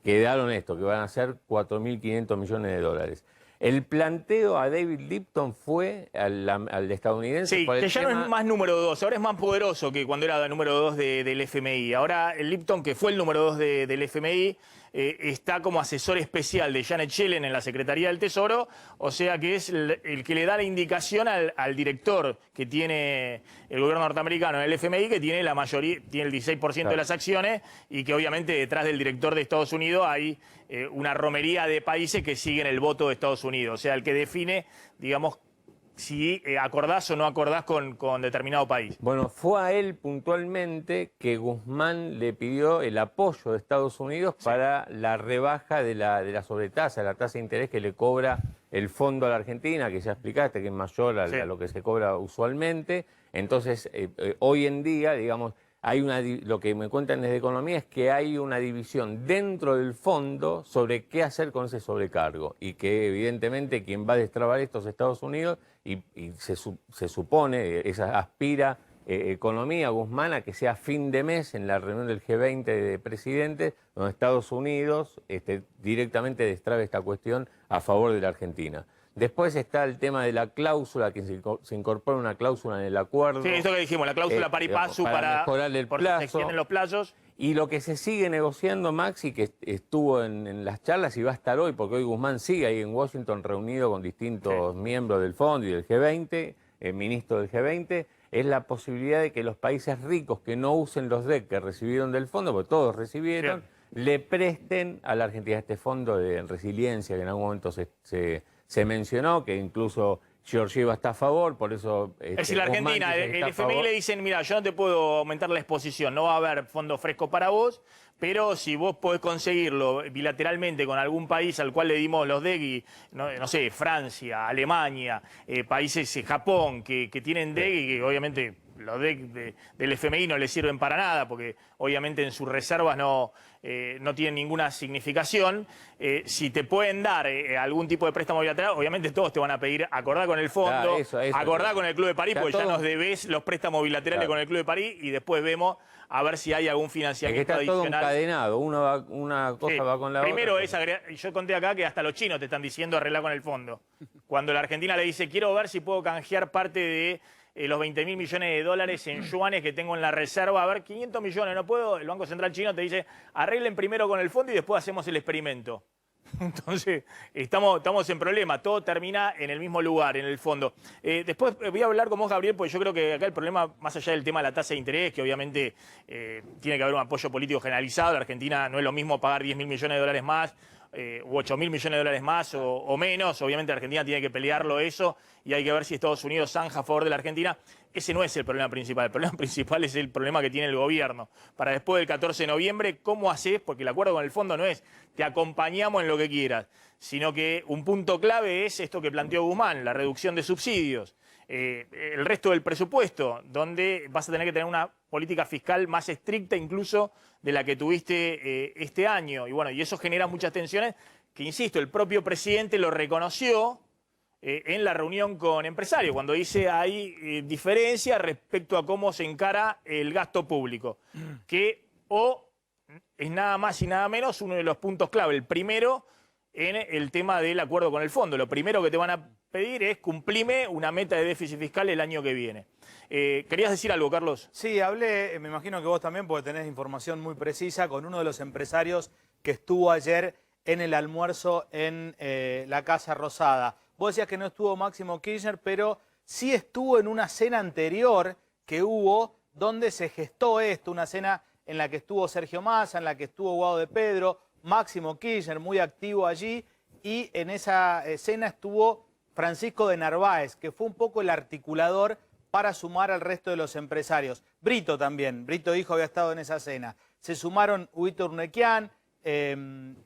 quedaron esto, que van a ser 4.500 millones de dólares. El planteo a David Lipton fue al estadounidense. Sí, por el que ya tema... no es más número 2, ahora es más poderoso que cuando era el número 2 del FMI. Ahora el Lipton, que fue el número 2 del FMI, está como asesor especial de Janet Yellen en la Secretaría del Tesoro, o sea que es el que le da la indicación al director que tiene el gobierno norteamericano en el FMI, que tiene la mayoría, tiene el 16% de las acciones, y que obviamente detrás del director de Estados Unidos hay una romería de países que siguen el voto de Estados Unidos. O sea, el que define, digamos, si acordás o no acordás con determinado país. Bueno, fue a él puntualmente que Guzmán le pidió el apoyo de Estados Unidos para la rebaja de la sobretasa, la tasa de interés que le cobra el fondo a la Argentina, que ya explicaste que es mayor a lo que se cobra usualmente. Entonces, hoy en día, digamos, lo que me cuentan desde Economía es que hay una división dentro del fondo sobre qué hacer con ese sobrecargo y que evidentemente quien va a destrabar esto es Estados Unidos y se supone, esa aspira Economía, Guzmán, a que sea fin de mes en la reunión del G20 de presidentes, donde Estados Unidos directamente destrabe esta cuestión a favor de la Argentina. Después está el tema de la cláusula, que se incorpora una cláusula en el acuerdo. Sí, esto que dijimos, la cláusula pari passu para mejorar el plazo. Se extienden los plazos. Y lo que se sigue negociando, Maxi, que estuvo en las charlas y va a estar hoy, porque hoy Guzmán sigue ahí en Washington reunido con distintos miembros del fondo y del G20, ministro del G20, es la posibilidad de que los países ricos que no usen los DEC que recibieron del fondo, porque todos recibieron, le presten a la Argentina este fondo de resiliencia que en algún momento se mencionó, que incluso Georgieva está a favor, por eso... Es decir, la Argentina, el FMI le dicen, mira, yo no te puedo aumentar la exposición, no va a haber fondo fresco para vos, pero si vos podés conseguirlo bilateralmente con algún país al cual le dimos los DEG, no sé, Francia, Alemania, países, Japón, que tienen DEG y que obviamente los DEG del FMI no les sirven para nada, porque obviamente en sus reservas no tienen ninguna significación. Si te pueden dar algún tipo de préstamo bilateral, obviamente todos te van a pedir acordar con el fondo, acordar con el Club de París, porque ya nos debés los préstamos bilaterales con el Club de París y después vemos a ver si hay algún financiamiento adicional. Está todo encadenado, una cosa va con la primero otra. Primero yo conté acá que hasta los chinos te están diciendo arreglar con el fondo. Cuando la Argentina le dice, quiero ver si puedo canjear parte de los 20.000 millones de dólares en yuanes que tengo en la reserva, a ver, 500 millones, no puedo, el Banco Central chino te dice, arreglen primero con el fondo y después hacemos el experimento. Entonces, estamos en problema, todo termina en el mismo lugar, en el fondo. Después voy a hablar con vos, Gabriel, porque yo creo que acá el problema, más allá del tema de la tasa de interés, que obviamente tiene que haber un apoyo político generalizado, la Argentina no es lo mismo pagar 10.000 millones de dólares más, u 8.000 millones de dólares más o menos, obviamente la Argentina tiene que pelearlo eso y hay que ver si Estados Unidos zanja a favor de la Argentina. Ese no es el problema principal, el problema principal es el problema que tiene el gobierno. Para después del 14 de noviembre, ¿cómo haces? Porque el acuerdo con el fondo no es te acompañamos en lo que quieras, sino que un punto clave es esto que planteó Guzmán, la reducción de subsidios. El resto del presupuesto, donde vas a tener que tener una política fiscal más estricta incluso de la que tuviste este año. Y bueno, y eso genera muchas tensiones que, insisto, el propio presidente lo reconoció en la reunión con empresarios, cuando dice hay diferencia respecto a cómo se encara el gasto público, que es nada más y nada menos uno de los puntos clave. El primero en el tema del acuerdo con el fondo. Lo primero que te van a pedir es cumplime una meta de déficit fiscal el año que viene. ¿Querías decir algo, Carlos? Sí, hablé, me imagino que vos también, porque tenés información muy precisa, con uno de los empresarios que estuvo ayer en el almuerzo en la Casa Rosada. Vos decías que no estuvo Máximo Kirchner, pero sí estuvo en una cena anterior que hubo donde se gestó esto, una cena en la que estuvo Sergio Massa, en la que estuvo Guado de Pedro, Máximo Kirchner muy activo allí, y en esa cena estuvo Francisco de Narváez, que fue un poco el articulador para sumar al resto de los empresarios. Brito también, Brito Hijo había estado en esa cena. Se sumaron Huito Urnequian,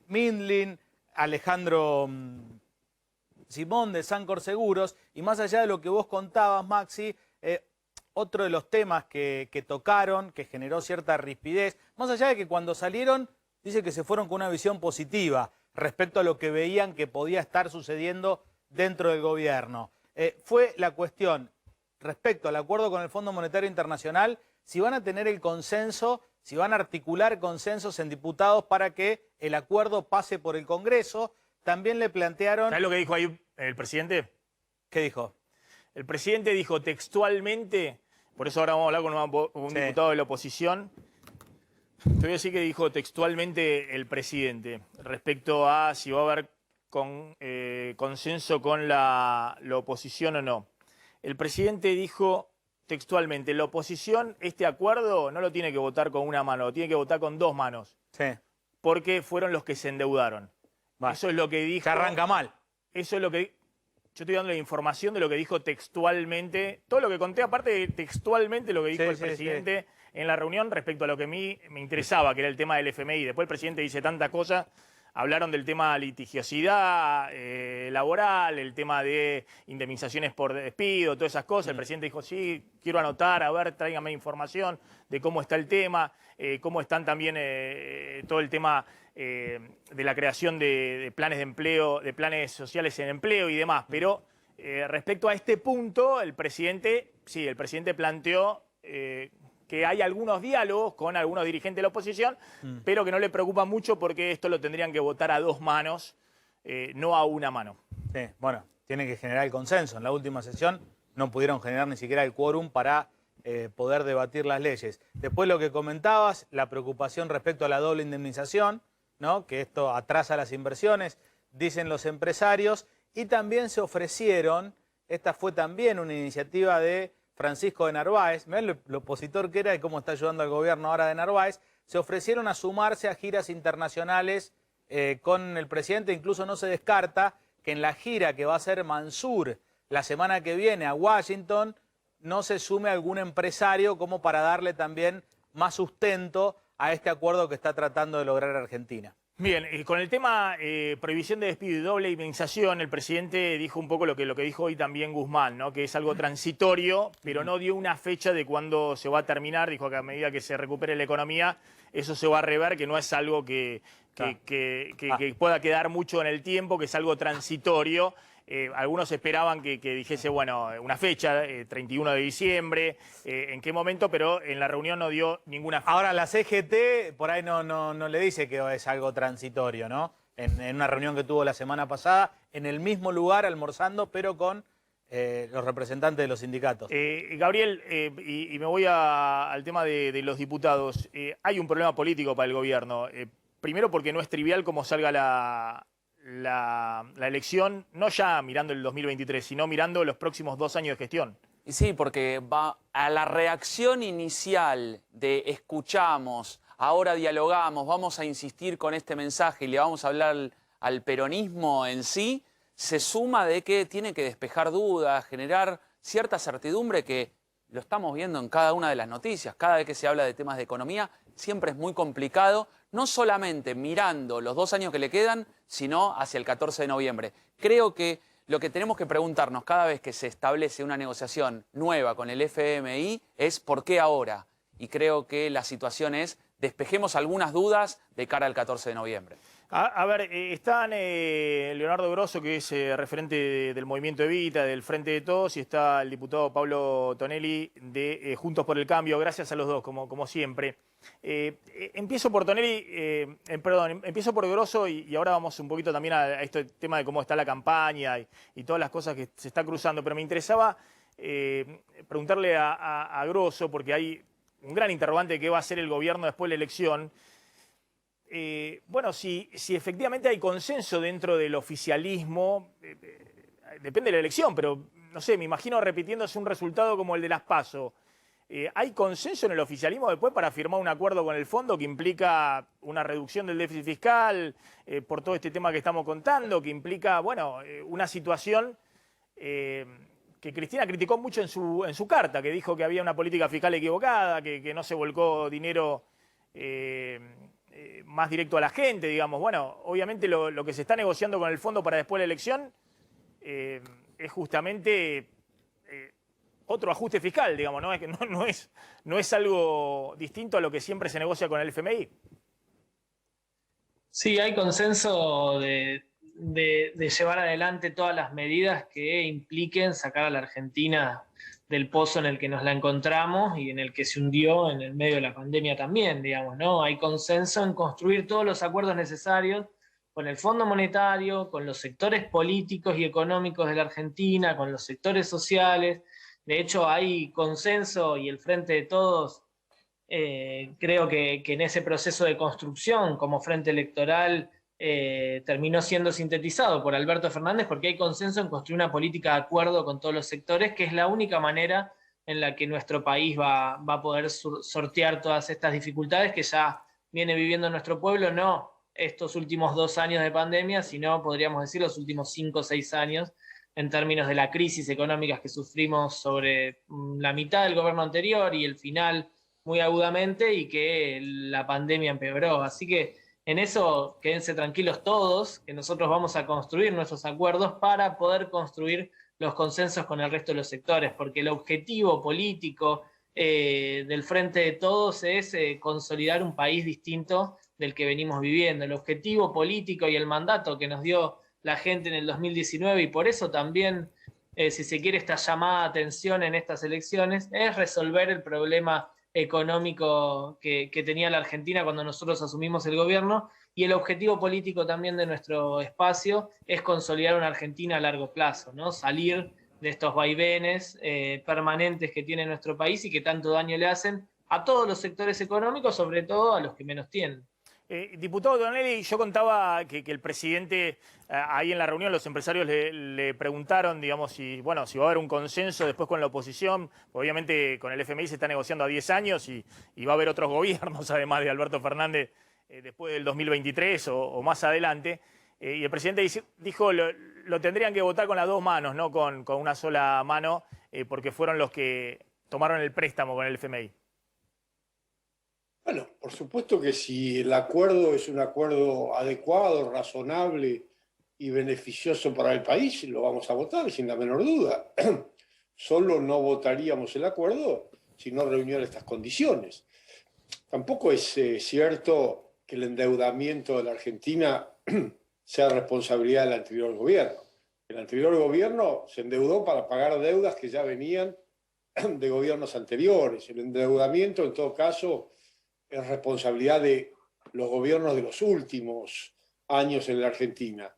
Mindlin, Alejandro Simón de Sancor Seguros, y más allá de lo que vos contabas, Maxi, otro de los temas que tocaron, que generó cierta rispidez, más allá de que cuando salieron, dice que se fueron con una visión positiva respecto a lo que veían que podía estar sucediendo dentro del gobierno. Fue la cuestión respecto al acuerdo con el Fondo Monetario Internacional, si van a tener el consenso, si van a articular consensos en diputados para que el acuerdo pase por el Congreso. También le plantearon... ¿Sabés lo que dijo ahí el presidente? ¿Qué dijo? El presidente dijo textualmente, por eso ahora vamos a hablar con un diputado de la oposición. Te voy a decir que dijo textualmente el presidente respecto a si va a haber consenso con la oposición o no. El presidente dijo textualmente, la oposición este acuerdo no lo tiene que votar con una mano, lo tiene que votar con dos manos. Sí. Porque fueron los que se endeudaron. Va. Eso es lo que dijo. Que arranca mal. Eso es lo que... yo estoy dando la información de lo que dijo textualmente, todo lo que conté, aparte de textualmente lo que dijo el presidente en la reunión respecto a lo que a mí me interesaba, que era el tema del FMI. Después el presidente dice tantas cosas, hablaron del tema litigiosidad laboral, el tema de indemnizaciones por despido, todas esas cosas. El presidente dijo, sí, quiero anotar, a ver, tráigame información de cómo está el tema, cómo están también todo el tema de la creación de planes de empleo, de planes sociales en empleo y demás. Pero respecto a este punto, el presidente planteó que hay algunos diálogos con algunos dirigentes de la oposición, pero que no le preocupa mucho porque esto lo tendrían que votar a dos manos, no a una mano. Sí, bueno, tiene que generar el consenso. En la última sesión no pudieron generar ni siquiera el quórum para poder debatir las leyes. Después lo que comentabas, la preocupación respecto a la doble indemnización, ¿no? Que esto atrasa las inversiones, dicen los empresarios, y también se ofrecieron, esta fue también una iniciativa de Francisco de Narváez, mirá lo opositor que era y cómo está ayudando al gobierno ahora de Narváez, se ofrecieron a sumarse a giras internacionales con el presidente. Incluso no se descarta que en la gira que va a hacer Mansur la semana que viene a Washington no se sume algún empresario como para darle también más sustento a este acuerdo que está tratando de lograr Argentina. Bien, con el tema prohibición de despido y doble indemnización, el presidente dijo un poco lo que dijo hoy también Guzmán, ¿no? Que es algo transitorio, pero no dio una fecha de cuándo se va a terminar. Dijo que a medida que se recupere la economía, eso se va a rever, que no es algo que pueda quedar mucho en el tiempo, que es algo transitorio. Algunos esperaban que dijese, bueno, una fecha, 31 de diciembre, en qué momento, pero en la reunión no dio ninguna fecha. Ahora, la CGT por ahí no le dice que es algo transitorio, ¿no? En una reunión que tuvo la semana pasada, en el mismo lugar, almorzando, pero con los representantes de los sindicatos. Gabriel, y me voy al tema de los diputados. Hay un problema político para el gobierno. Primero porque no es trivial cómo salga la elección, no ya mirando el 2023, sino mirando los próximos 2 años de gestión. Y sí, porque va a la reacción inicial de escuchamos, ahora dialogamos, vamos a insistir con este mensaje y le vamos a hablar al peronismo en sí, se suma de que tiene que despejar dudas, generar cierta certidumbre que lo estamos viendo en cada una de las noticias. Cada vez que se habla de temas de economía, siempre es muy complicado, no solamente mirando los 2 años que le quedan, sino hacia el 14 de noviembre. Creo que lo que tenemos que preguntarnos cada vez que se establece una negociación nueva con el FMI es ¿por qué ahora? Y creo que la situación es despejemos algunas dudas de cara al 14 de noviembre. A ver, están Leonardo Grosso, que es referente del Movimiento Evita, del Frente de Todos, y está el diputado Pablo Tonelli de Juntos por el Cambio. Gracias a los dos, como siempre. Empiezo por Tonelli, empiezo por Grosso y ahora vamos un poquito también a este tema de cómo está la campaña y todas las cosas que se está cruzando. Pero me interesaba preguntarle a Grosso, porque hay un gran interrogante de qué va a hacer el gobierno después de la elección. Bueno, si efectivamente hay consenso dentro del oficialismo, depende de la elección, pero no sé, me imagino repitiéndose un resultado como el de las PASO. ¿Hay consenso en el oficialismo después para firmar un acuerdo con el fondo que implica una reducción del déficit fiscal por todo este tema que estamos contando, que implica, bueno, una situación que Cristina criticó mucho en su carta, que dijo que había una política fiscal equivocada, que no se volcó dinero más directo a la gente, digamos? Bueno, obviamente lo que se está negociando con el fondo para después de la elección es justamente otro ajuste fiscal, digamos, no es algo distinto a lo que siempre se negocia con el FMI. Sí, hay consenso de llevar adelante todas las medidas que impliquen sacar a la Argentina del pozo en el que nos la encontramos y en el que se hundió en el medio de la pandemia también, digamos, ¿no? Hay consenso en construir todos los acuerdos necesarios con el Fondo Monetario, con los sectores políticos y económicos de la Argentina, con los sectores sociales. De hecho, hay consenso y el Frente de Todos, creo que en ese proceso de construcción como frente electoral terminó siendo sintetizado por Alberto Fernández, porque hay consenso en construir una política de acuerdo con todos los sectores, que es la única manera en la que nuestro país va a poder sortear todas estas dificultades que ya viene viviendo nuestro pueblo, no estos últimos 2 años de pandemia, sino, podríamos decir, los últimos 5 o 6 años en términos de la crisis económica que sufrimos sobre la mitad del gobierno anterior y el final muy agudamente, y que la pandemia empeoró. Así que en eso quédense tranquilos todos, que nosotros vamos a construir nuestros acuerdos para poder construir los consensos con el resto de los sectores, porque el objetivo político del Frente de Todos es consolidar un país distinto del que venimos viviendo. El objetivo político y el mandato que nos dio la gente en el 2019, y por eso también, si se quiere, esta llamada a atención en estas elecciones, es resolver el problema económico que tenía la Argentina cuando nosotros asumimos el gobierno, y el objetivo político también de nuestro espacio es consolidar una Argentina a largo plazo, ¿no? Salir de estos vaivenes permanentes que tiene nuestro país y que tanto daño le hacen a todos los sectores económicos, sobre todo a los que menos tienen. Diputado Tonelli, yo contaba que el presidente, ahí en la reunión, los empresarios le preguntaron, digamos, si va a haber un consenso después con la oposición. Obviamente con el FMI se está negociando a 10 años y va a haber otros gobiernos, además de Alberto Fernández, después del 2023 o más adelante. Y el presidente dijo lo tendrían que votar con las dos manos, no con una sola mano, porque fueron los que tomaron el préstamo con el FMI. Bueno, por supuesto que si el acuerdo es un acuerdo adecuado, razonable y beneficioso para el país, lo vamos a votar sin la menor duda. Solo no votaríamos el acuerdo si no reuniera estas condiciones. Tampoco es cierto que el endeudamiento de la Argentina sea responsabilidad del anterior gobierno. El anterior gobierno se endeudó para pagar deudas que ya venían de gobiernos anteriores. El endeudamiento, en todo caso, es responsabilidad de los gobiernos de los últimos años en la Argentina.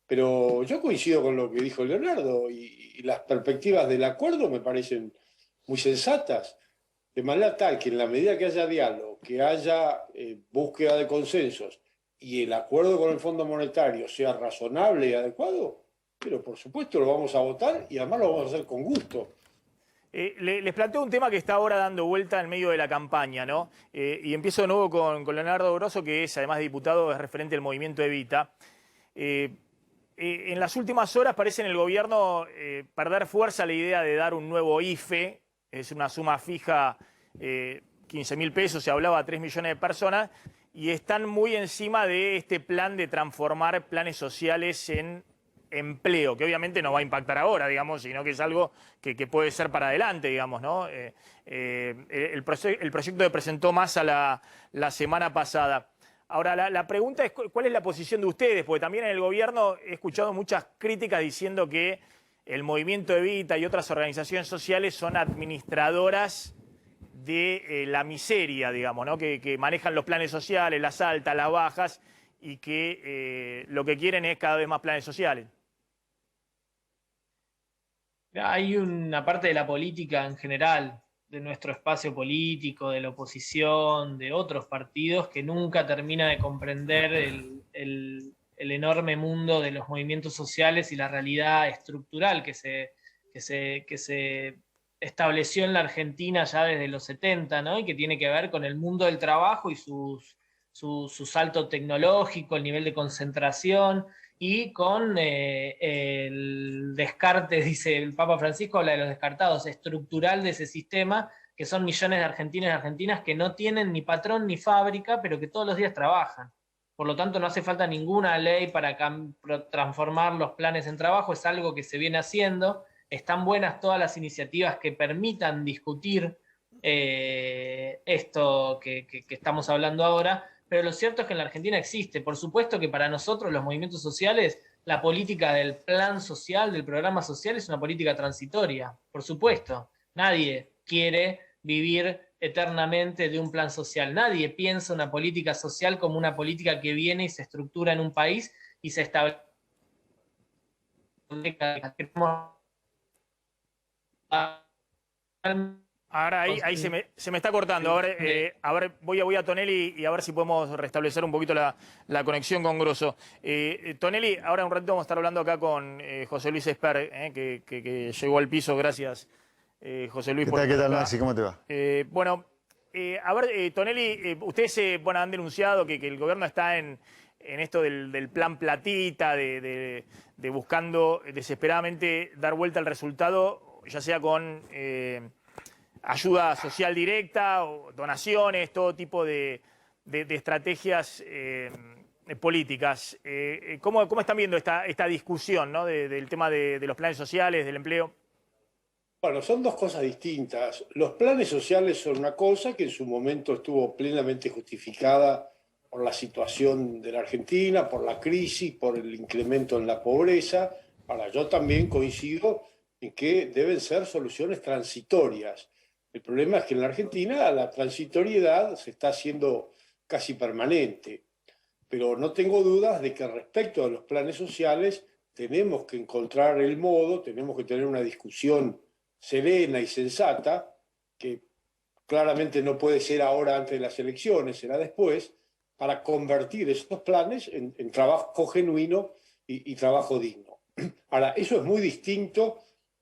Pero yo coincido con lo que dijo Leonardo, y las perspectivas del acuerdo me parecen muy sensatas, de manera tal que en la medida que haya diálogo, que haya búsqueda de consensos y el acuerdo con el Fondo Monetario sea razonable y adecuado, pero por supuesto lo vamos a votar y además lo vamos a hacer con gusto. Les planteo un tema que está ahora dando vuelta en medio de la campaña, ¿no? Y empiezo de nuevo con Leonardo Grosso, que es, además de diputado, es referente del movimiento Evita. En las últimas horas parece en el gobierno perder fuerza la idea de dar un nuevo IFE, es una suma fija, 15.000 pesos, se hablaba a 3 millones de personas, y están muy encima de este plan de transformar planes sociales en empleo, que obviamente no va a impactar ahora, digamos, sino que es algo que puede ser para adelante, digamos, ¿no? El proyecto que presentó Massa la semana pasada. Ahora, la pregunta es, ¿cuál es la posición de ustedes? Porque también en el gobierno he escuchado muchas críticas diciendo que el movimiento Evita y otras organizaciones sociales son administradoras de la miseria, digamos, ¿no? Que manejan los planes sociales, las altas, las bajas, y que lo que quieren es cada vez más planes sociales. Hay una parte de la política en general, de nuestro espacio político, de la oposición, de otros partidos, que nunca termina de comprender el enorme mundo de los movimientos sociales y la realidad estructural que se estableció en la Argentina ya desde los 70, ¿no? Y que tiene que ver con el mundo del trabajo y su salto tecnológico, el nivel de concentración, y con el descarte, dice el Papa Francisco, habla de los descartados, estructural de ese sistema, que son millones de argentinos y argentinas que no tienen ni patrón ni fábrica, pero que todos los días trabajan. Por lo tanto, no hace falta ninguna ley para transformar los planes en trabajo, es algo que se viene haciendo. Están buenas todas las iniciativas que permitan discutir esto que estamos hablando ahora, pero lo cierto es que en la Argentina existe. Por supuesto que para nosotros, los movimientos sociales, la política del plan social, del programa social, es una política transitoria, por supuesto. Nadie quiere vivir eternamente de un plan social. Nadie piensa una política social como una política que viene y se estructura en un país y se establece. Ahora ahí se me está cortando. A ver, voy a Tonelli y a ver si podemos restablecer un poquito la conexión con Grosso. Tonelli, ahora un ratito vamos a estar hablando acá con José Luis Esper, que llegó al piso. Gracias, José Luis. ¿Qué tal, Maxi? ¿Cómo te va? A ver, Tonelli, ustedes han denunciado que el gobierno está en en esto del plan platita, de buscando desesperadamente dar vuelta al resultado, ya sea con ayuda social directa, o donaciones, todo tipo de estrategias políticas. ¿Cómo están viendo esta discusión, ¿no? del tema de los planes sociales, del empleo? Bueno, son dos cosas distintas. Los planes sociales son una cosa que en su momento estuvo plenamente justificada por la situación de la Argentina, por la crisis, por el incremento en la pobreza. Ahora, yo también coincido en que deben ser soluciones transitorias. El problema es que en la Argentina la transitoriedad se está haciendo casi permanente. Pero no tengo dudas de que respecto a los planes sociales tenemos que encontrar el modo, tenemos que tener una discusión serena y sensata, que claramente no puede ser ahora antes de las elecciones, será después, para convertir esos planes en trabajo genuino y trabajo digno. Ahora, eso es muy distinto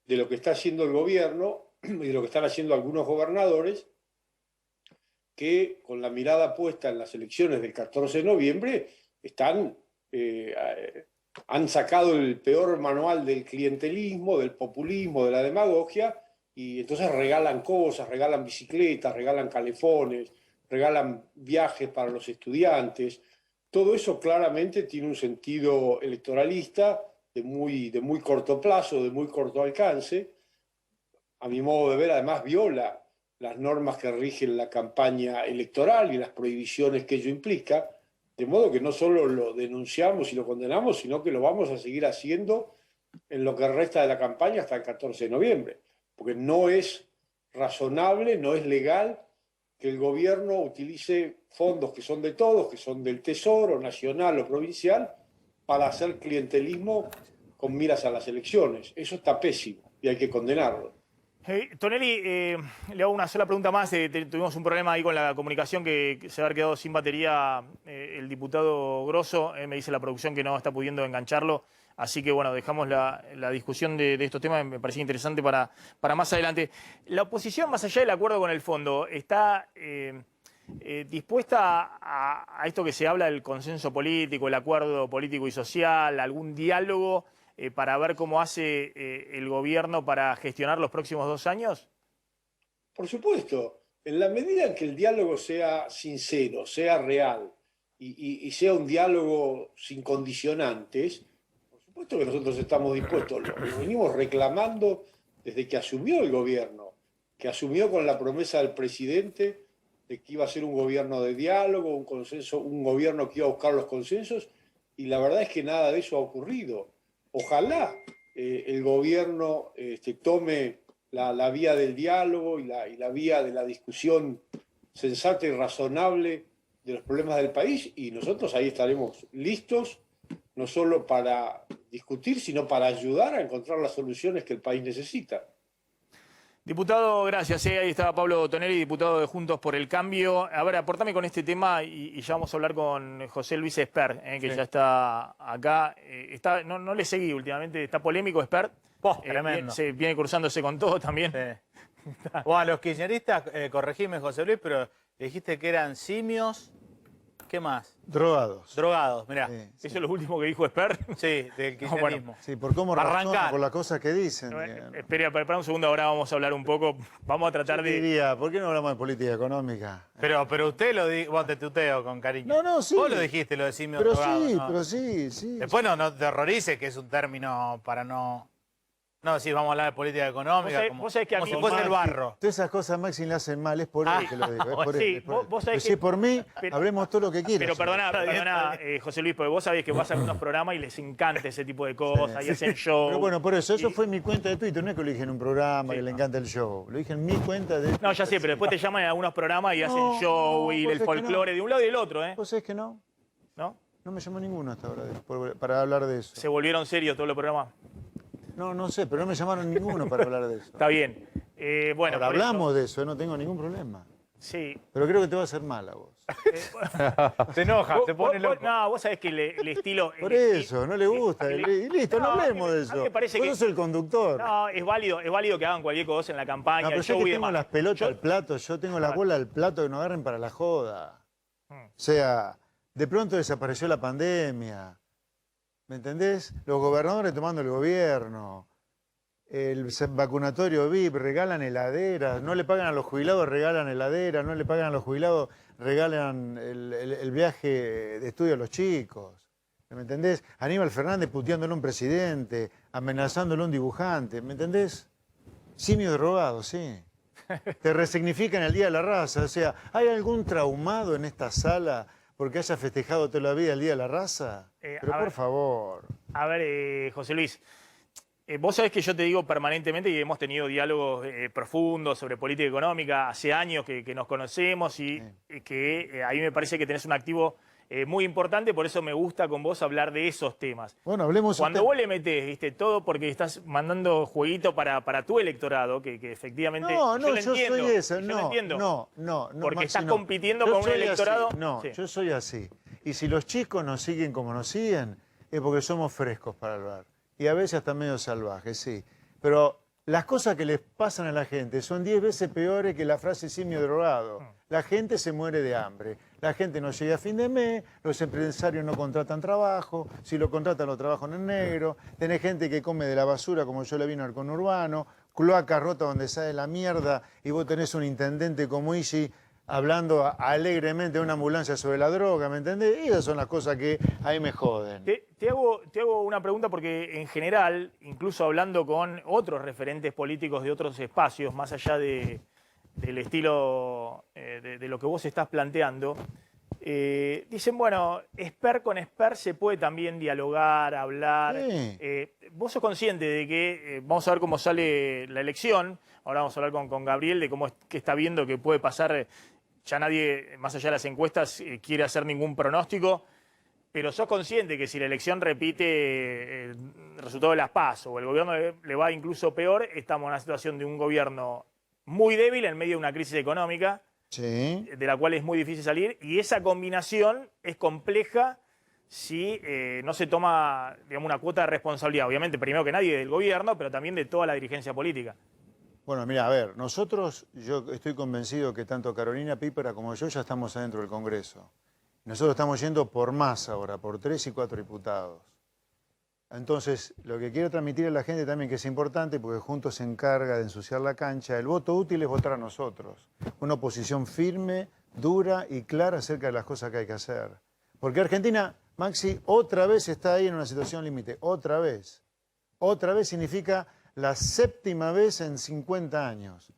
de lo que está haciendo el gobierno y de lo que están haciendo algunos gobernadores, que con la mirada puesta en las elecciones del 14 de noviembre han sacado el peor manual del clientelismo, del populismo, de la demagogia, y entonces regalan cosas, regalan bicicletas, regalan calefones, regalan viajes para los estudiantes. Todo eso claramente tiene un sentido electoralista de muy corto plazo, de muy corto alcance. A mi modo de ver, además viola las normas que rigen la campaña electoral y las prohibiciones que ello implica, de modo que no solo lo denunciamos y lo condenamos, sino que lo vamos a seguir haciendo en lo que resta de la campaña hasta el 14 de noviembre, porque no es razonable, no es legal que el gobierno utilice fondos que son de todos, que son del Tesoro nacional o provincial, para hacer clientelismo con miras a las elecciones. Eso está pésimo y hay que condenarlo. Tonelli, le hago una sola pregunta más. Tuvimos un problema ahí con la comunicación, que se había quedado sin batería el diputado Grosso. Me dice la producción que no está pudiendo engancharlo. Así que, bueno, dejamos la discusión de estos temas. Me parecía interesante para más adelante. La oposición, más allá del acuerdo con el fondo, ¿está dispuesta a esto que se habla del consenso político, el acuerdo político y social, algún diálogo para ver cómo hace el gobierno para gestionar los próximos 2 años? Por supuesto, en la medida en que el diálogo sea sincero, sea real y sea un diálogo sin condicionantes, por supuesto que nosotros estamos dispuestos. Lo venimos reclamando desde que asumió el gobierno, que asumió con la promesa del presidente de que iba a ser un gobierno de diálogo, un consenso, un gobierno que iba a buscar los consensos, y la verdad es que nada de eso ha ocurrido. Ojalá el gobierno tome la vía del diálogo y la vía de la discusión sensata y razonable de los problemas del país, y nosotros ahí estaremos listos, no solo para discutir, sino para ayudar a encontrar las soluciones que el país necesita. Diputado, gracias. Ahí estaba Pablo Tonelli, diputado de Juntos por el Cambio. A ver, aportame con este tema y ya vamos a hablar con José Luis Espert, que sí, ya está acá. No le seguí últimamente, está polémico Espert. Tremendo. Viene cruzándose con todo también. Sí. Bueno, los kirchneristas, corregime José Luis, pero dijiste que eran simios. ¿Qué más? Drogados. Drogados, mirá. Sí, ¿Eso es lo último que dijo Espert? Sí, del kirchnerismo. Sí, por cómo razonan, por las cosas que dicen. Espera un segundo, ahora vamos a hablar un poco. Vamos a tratar de... Diría, ¿por qué no hablamos de política económica? Pero usted lo dijo, vos te tuteo con cariño. No, sí. Vos lo dijiste, lo de simio pero drogado, sí, ¿no? pero sí. Después no terrorice, que es un término para no... No, sí, vamos a hablar de política económica, vos sabés que a como mí si fuese el barro. Todas esas cosas a Maxi le hacen mal, es por él que lo digo. Sí, vos sabés que... Si es por mí, hablemos todo lo que quieras. Pero perdona, José Luis, porque vos sabés que vas a algunos programas y les encanta ese tipo de cosas, y hacen show. Pero bueno, por eso fue mi cuenta de Twitter, no es que lo dije en un programa que le encanta el show. Lo dije en mi cuenta de... No, ya sé, pero después te llaman en algunos programas y hacen show y el folclore de un lado y del otro, ¿eh? ¿Vos sabés que no? ¿No? No me llamó ninguno hasta ahora para hablar de eso. ¿Se volvieron serios todos los programas? No sé, pero no me llamaron ninguno para hablar de eso. Está bien. Bueno, ahora hablamos de eso, no tengo ningún problema. Sí. Pero creo que te va a hacer mal a vos. Se enoja, se pone loco. No, vos sabés que el estilo... Por eso, no le gusta. Y listo, no hablemos de eso. A mí me parece vos sos el conductor. No, es válido que hagan cualquier cosa en la campaña. No, pero yo que tengo las pelotas al plato, yo tengo la bola al plato que nos agarren para la joda. O sea, De pronto desapareció la pandemia. ¿Me entendés? Los gobernadores tomando el gobierno. El vacunatorio VIP, regalan heladeras. No le pagan a los jubilados, regalan heladeras. No le pagan a los jubilados, regalan el viaje de estudio a los chicos. ¿Me entendés? Aníbal Fernández puteándole a un presidente, amenazándole a un dibujante. ¿Me entendés? Simio drogado, sí. Te resignifican el Día de la Raza. O sea, ¿hay algún traumado en esta sala porque haya festejado toda la vida el Día de la Raza? Pero por favor. A ver, José Luis, vos sabés que yo te digo permanentemente y hemos tenido diálogos profundos sobre política económica, hace años que nos conocemos y que ahí me parece que tenés un activo muy importante, por eso me gusta con vos hablar de esos temas. Bueno, hablemos. Cuando vos le metés, ¿viste? Todo porque estás mandando jueguito para tu electorado, que efectivamente No, yo lo yo entiendo, soy ese. yo lo entiendo. No, porque Maxi, estás no. compitiendo Yo con un soy electorado. así. No, Sí. yo soy así. Y si los chicos nos siguen como nos siguen, es porque somos frescos para hablar. Y a veces hasta medio salvajes, sí. Pero las cosas que les pasan a la gente son 10 veces peores que la frase simio drogado. La gente se muere de hambre. La gente no llega a fin de mes, los empresarios no contratan trabajo, si lo contratan lo trabajan en negro, tenés gente que come de la basura como yo le vino al conurbano, cloaca rota donde sale la mierda y vos tenés un intendente como Isi hablando alegremente de una ambulancia sobre la droga, ¿me entendés? Y esas son las cosas que ahí me joden. Te hago una pregunta porque en general, incluso hablando con otros referentes políticos de otros espacios, más allá del estilo de lo que vos estás planteando, dicen, bueno, expert con expert se puede también dialogar, hablar. Sí. Vos sos consciente de que, vamos a ver cómo sale la elección, ahora vamos a hablar con Gabriel de cómo que está viendo que puede pasar, ya nadie, más allá de las encuestas, quiere hacer ningún pronóstico, pero sos consciente que si la elección repite el resultado de las PASO o el gobierno le va incluso peor, estamos en una situación de un gobierno muy débil en medio de una crisis económica, Sí. de la cual es muy difícil salir, y esa combinación es compleja si no se toma, digamos, una cuota de responsabilidad, obviamente, primero que nadie del gobierno, pero también de toda la dirigencia política. Bueno, mira, a ver, nosotros, yo estoy convencido que tanto Carolina Pípera como yo ya estamos adentro del Congreso. Nosotros estamos yendo por más ahora, por 3 y 4 diputados. Entonces, lo que quiero transmitir a la gente también que es importante, porque juntos se encarga de ensuciar la cancha, el voto útil es votar a nosotros. Una oposición firme, dura y clara acerca de las cosas que hay que hacer. Porque Argentina, Maxi, otra vez está ahí en una situación límite, otra vez. Otra vez significa la 7ª vez en 50 años.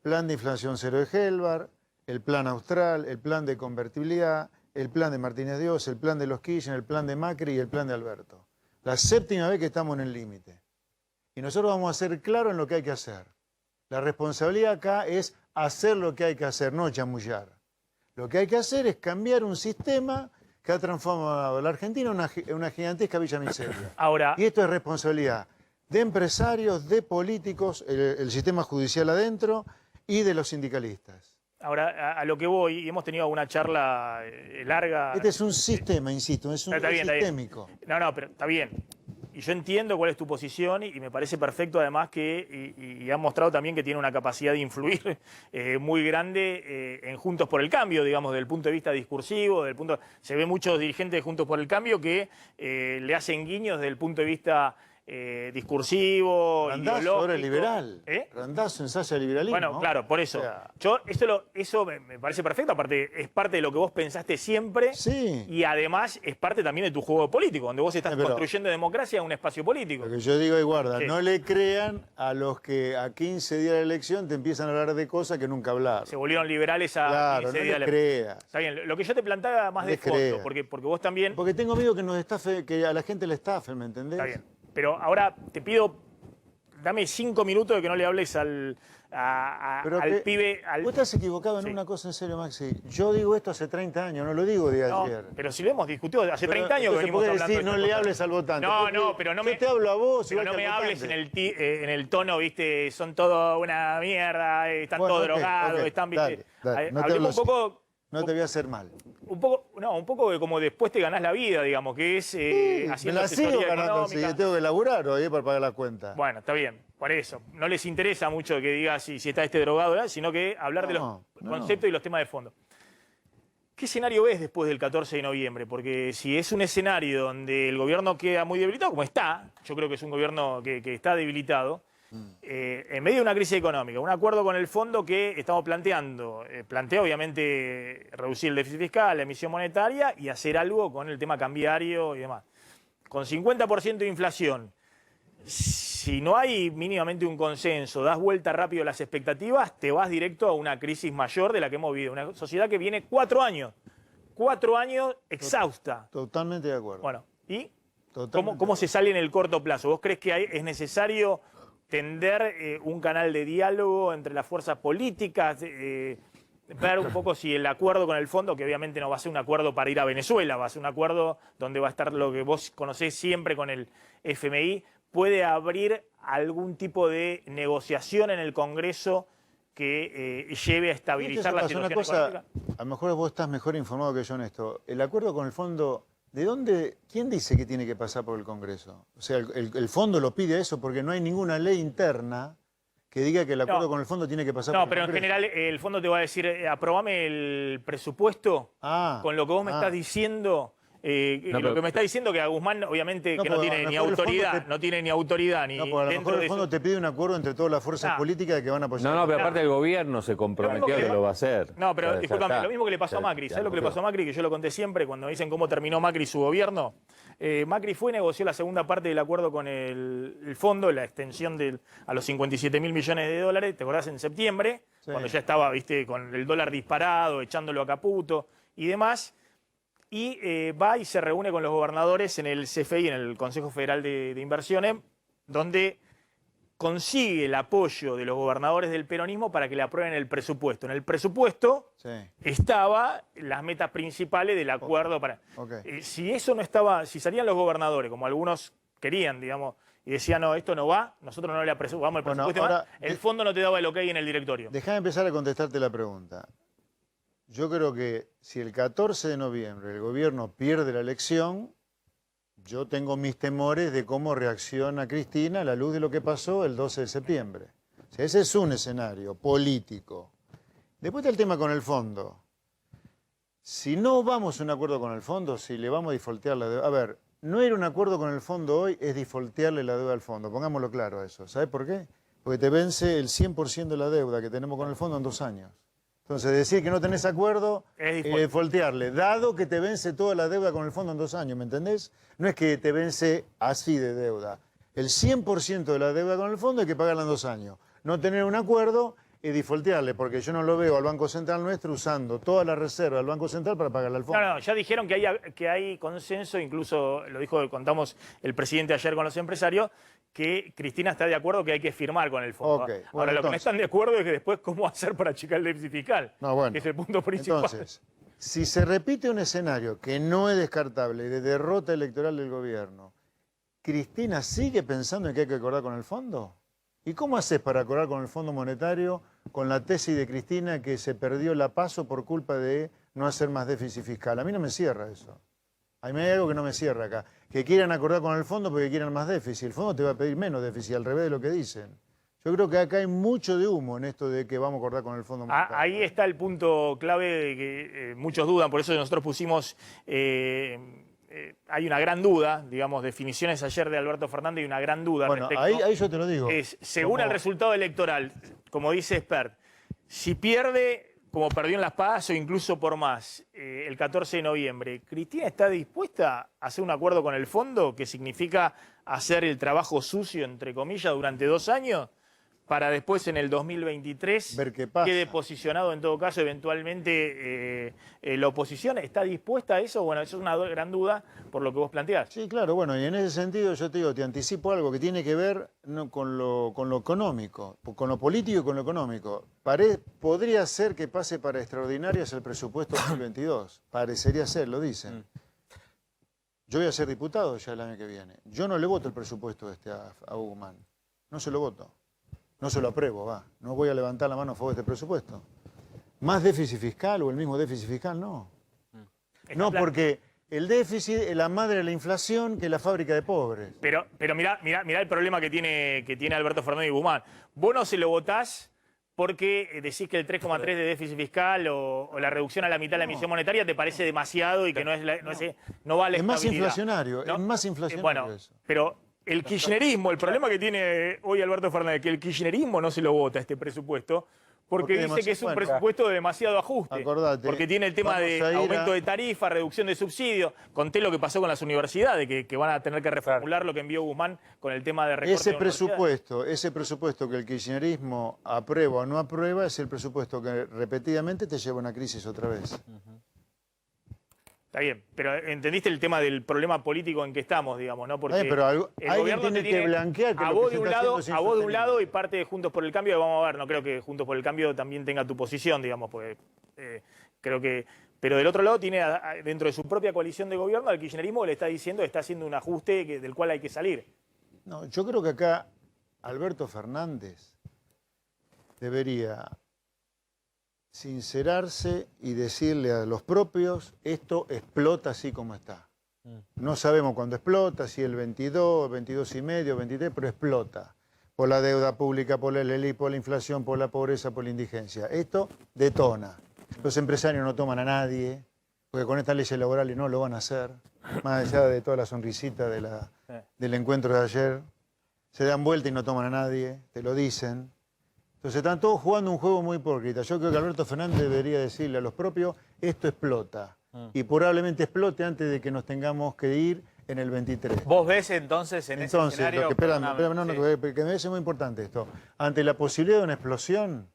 Plan de inflación cero de Helbar, el plan austral, el plan de convertibilidad, el plan de Martínez Dios, el plan de los Kirchner, el plan de Macri y el plan de Alberto. La 7ª vez que estamos en el límite. Y nosotros vamos a ser claros en lo que hay que hacer. La responsabilidad acá es hacer lo que hay que hacer, no chamullar. Lo que hay que hacer es cambiar un sistema que ha transformado a la Argentina en una gigantesca villa miseria. Ahora, Y esto es responsabilidad de empresarios, de políticos, el sistema judicial adentro y de los sindicalistas. ahora, a lo que voy, y hemos tenido una charla larga. Este es un sistema, insisto, es un Está bien, está bien. sistémico. No, pero está bien. Y yo entiendo cuál es tu posición y me parece perfecto además que, y ha mostrado también que tiene una capacidad de influir muy grande en Juntos por el Cambio, digamos, desde el punto de vista discursivo, se ve muchos dirigentes de Juntos por el Cambio que le hacen guiños desde el punto de vista discursivo, Randazzo ideológico. ahora es liberal. ¿Eh? Randazzo ensaya el liberalismo. Bueno, claro, por eso. O sea, Eso me parece perfecto, aparte es parte de lo que vos pensaste siempre sí. y además es parte también de tu juego político, donde vos estás Pero- construyendo democracia en un espacio político. Lo que yo digo es, guarda, Sí. no le crean a los que a 15 días de la elección te empiezan a hablar de cosas que nunca hablaron. Se volvieron liberales a Claro, 15 no días le de la- creas. Está bien, lo que yo te planteaba más No de le fondo, creas. porque vos también... Porque tengo miedo que nos estafe, que a la gente le estafen, ¿me entendés? Está bien, pero ahora te pido, dame 5 minutos de que no le hables al Pero al que- pibe... Vos estás equivocado en Sí. una cosa en serio, Maxi. Yo digo esto hace 30 años, no lo digo de No, ayer. pero si lo hemos discutido hace 30 años que Entonces, venimos ¿por qué hablando decís, de no estas le cosas? hables al votante? No, Porque no, pero no yo me... te hablo a vos, Pero igual no que me al hables votante. en el tono, viste, son toda una mierda, están Bueno, todos ok, dragados, ok, están, viste... dale, no te Hablemos hablo un poco... No te voy a hacer mal. Un poco de como después te ganás la vida, digamos, que es Me haciendo la sigo asesoría ganando, económica. sí, tengo que laburar hoy para pagar la cuenta. Bueno, está bien, por eso. No les interesa mucho que digas si está este drogado, ¿verdad? Sino que hablar de los No. conceptos y los temas de fondo. ¿Qué escenario ves después del 14 de noviembre? Porque si es un escenario donde el gobierno queda muy debilitado, como está, yo creo que es un gobierno que está debilitado, en medio de una crisis económica, un acuerdo con el fondo que estamos planteando, plantea obviamente reducir el déficit fiscal, la emisión monetaria y hacer algo con el tema cambiario y demás. Con 50% de inflación, si no hay mínimamente un consenso, das vuelta rápido a las expectativas, te vas directo a una crisis mayor de la que hemos vivido. Una sociedad que viene 4 años exhausta. Totalmente de acuerdo. Bueno, ¿y Totalmente. cómo se sale en el corto plazo? ¿Vos crees que es necesario tender un canal de diálogo entre las fuerzas políticas? Ver un poco si el acuerdo con el fondo, que obviamente no va a ser un acuerdo para ir a Venezuela, va a ser un acuerdo donde va a estar lo que vos conocés siempre con el FMI, puede abrir algún tipo de negociación en el Congreso que lleve a estabilizar la situación económica? A lo mejor vos estás mejor informado que yo en esto. El acuerdo con el fondo, ¿de dónde? ¿Quién dice que tiene que pasar por el Congreso? O sea, el fondo lo pide eso porque no hay ninguna ley interna que diga que el acuerdo con el fondo tiene que pasar por el Congreso. No, pero en general el fondo te va a decir, aprobame el presupuesto con lo que vos me estás diciendo. Lo que me está diciendo que a Guzmán, obviamente, que no tiene ni autoridad, no tiene ni autoridad, ni No, porque a lo dentro mejor de el fondo te pide un acuerdo entre todas las fuerzas políticas que van a apoyar. No, pero aparte el gobierno se comprometió que lo va a hacer. No, pero O sea, discúlpame, lo mismo que le pasó a Macri. ¿Sabes lo que le pasó a Macri? Que yo lo conté siempre cuando me dicen cómo terminó Macri su gobierno. Macri fue y negoció la segunda parte del acuerdo con el fondo, la extensión a los 57.000 millones de dólares, ¿te acordás? En septiembre, cuando ya estaba, viste, con el dólar disparado, echándolo a Caputo y demás. Y va y se reúne con los gobernadores en el CFI, en el Consejo Federal de Inversiones, donde consigue el apoyo de los gobernadores del peronismo para que le aprueben el presupuesto. En el presupuesto estaban las metas principales del acuerdo. Si eso no estaba, si salían los gobernadores, como algunos querían, digamos, y decían, no, esto no va, nosotros no le aprobamos el presupuesto, ahora, el fondo no te daba el ok en el directorio. Déjame empezar a contestarte la pregunta. Yo creo que si el 14 de noviembre el gobierno pierde la elección, yo tengo mis temores de cómo reacciona Cristina a la luz de lo que pasó el 12 de septiembre. O sea, ese es un escenario político. Después está el tema con el fondo. Si no vamos a un acuerdo con el fondo, si le vamos a defaultear la deuda... A ver, no ir a un acuerdo con el fondo hoy es defaultearle la deuda al fondo. Pongámoslo claro a eso. ¿Sabes por qué? Porque te vence el 100% de la deuda que tenemos con el fondo en 2 años. Entonces, decir que no tenés acuerdo es defaultearle, dado que te vence toda la deuda con el fondo en 2 años, ¿me entendés? No es que te vence así de deuda. El 100% de la deuda con el fondo hay que pagarla en 2 años. No tener un acuerdo es defaultearle, porque yo no lo veo al Banco Central nuestro usando toda la reserva del Banco Central para pagarle al fondo. No, ya dijeron que hay consenso, incluso lo dijo, contamos el presidente ayer con los empresarios, que Cristina está de acuerdo que hay que firmar con el fondo. Ahora, lo que no están de acuerdo es que después cómo hacer para achicar el déficit fiscal, que es el punto principal. Entonces, si se repite un escenario que no es descartable de derrota electoral del gobierno, ¿Cristina sigue pensando en que hay que acordar con el fondo? ¿Y cómo haces para acordar con el Fondo Monetario con la tesis de Cristina que se perdió la PASO por culpa de no hacer más déficit fiscal? A mí no me cierra eso. A mí hay algo que no me cierra acá. Que quieran acordar con el fondo porque quieran más déficit. El fondo te va a pedir menos déficit, al revés de lo que dicen. Yo creo que acá hay mucho de humo en esto de que vamos a acordar con el Fondo Monetario. Ahí está el punto clave de que muchos dudan, por eso nosotros pusimos... hay una gran duda, digamos, definiciones ayer de Alberto Fernández y una gran duda. Bueno, respecto, ahí yo te lo digo. Según el resultado electoral, como dice Expert, si pierde, como perdió en Las PASO, incluso por más, el 14 de noviembre, ¿Cristina está dispuesta a hacer un acuerdo con el fondo que significa hacer el trabajo sucio, entre comillas, durante 2 años? Para después en el 2023 ver qué pasa. Quede posicionado en todo caso eventualmente la oposición. ¿Está dispuesta a eso? Bueno, eso es una gran duda por lo que vos planteás. Sí, claro, bueno, y en ese sentido yo te digo, te anticipo algo que tiene que ver con lo económico, con lo político y con lo económico. Podría ser que pase para extraordinarias el presupuesto 2022. Parecería ser, lo dicen. Yo voy a ser diputado ya el año que viene. Yo no le voto el presupuesto a Guzmán. No se lo voto. No se lo apruebo, no voy a levantar la mano a favor de este presupuesto. ¿Más déficit fiscal o el mismo déficit fiscal? No. No, porque el déficit es la madre de la inflación que es la fábrica de pobres. Pero mirá el problema que tiene Alberto Fernández y Guzmán. Vos no se lo votás porque decís que el 3,3 de déficit fiscal o la reducción a la mitad de la emisión monetaria te parece demasiado y que no va a la Es más estabilidad. inflacionario, ¿No? es más inflacionario Bueno, eso. pero el kirchnerismo, el problema que tiene hoy Alberto Fernández, que el kirchnerismo no se lo vota este presupuesto, porque dice que es un presupuesto de demasiado ajuste. Acordate, porque tiene el tema de aumento de tarifa, reducción de subsidios. Conté lo que pasó con las universidades, que van a tener que reformular lo que envió Guzmán con el tema de recorte ese presupuesto que el kirchnerismo aprueba o no aprueba es el presupuesto que repetidamente te lleva a una crisis otra vez. Está bien, pero entendiste el tema del problema político en que estamos, digamos, ¿no? Porque pero el alguien gobierno tiene que blanquear que a lo vos que de se un está lado, haciendo es a vos de un insostenible. lado y parte de Juntos por el Cambio, vamos a ver, no creo que Juntos por el Cambio también tenga tu posición, digamos, porque creo que... Pero del otro lado tiene dentro de su propia coalición de gobierno al kirchnerismo que le está diciendo que está haciendo un ajuste del cual hay que salir. No, yo creo que acá Alberto Fernández debería sincerarse y decirle a los propios, esto explota así como está. No sabemos cuándo explota, si el 22, 22,5, 23, pero explota. Por la deuda pública, por el ELI, por la inflación, por la pobreza, por la indigencia. Esto detona. Los empresarios no toman a nadie, porque con estas leyes laborales no lo van a hacer, más allá de toda la sonrisita del encuentro de ayer. Se dan vuelta y no toman a nadie, te lo dicen. Entonces están todos jugando un juego muy hipócrita. Yo creo que Alberto Fernández debería decirle a los propios, esto explota. Y probablemente explote antes de que nos tengamos que ir en el 23. ¿Vos ves entonces en ese escenario? Que me parece muy importante esto. Ante la posibilidad de una explosión,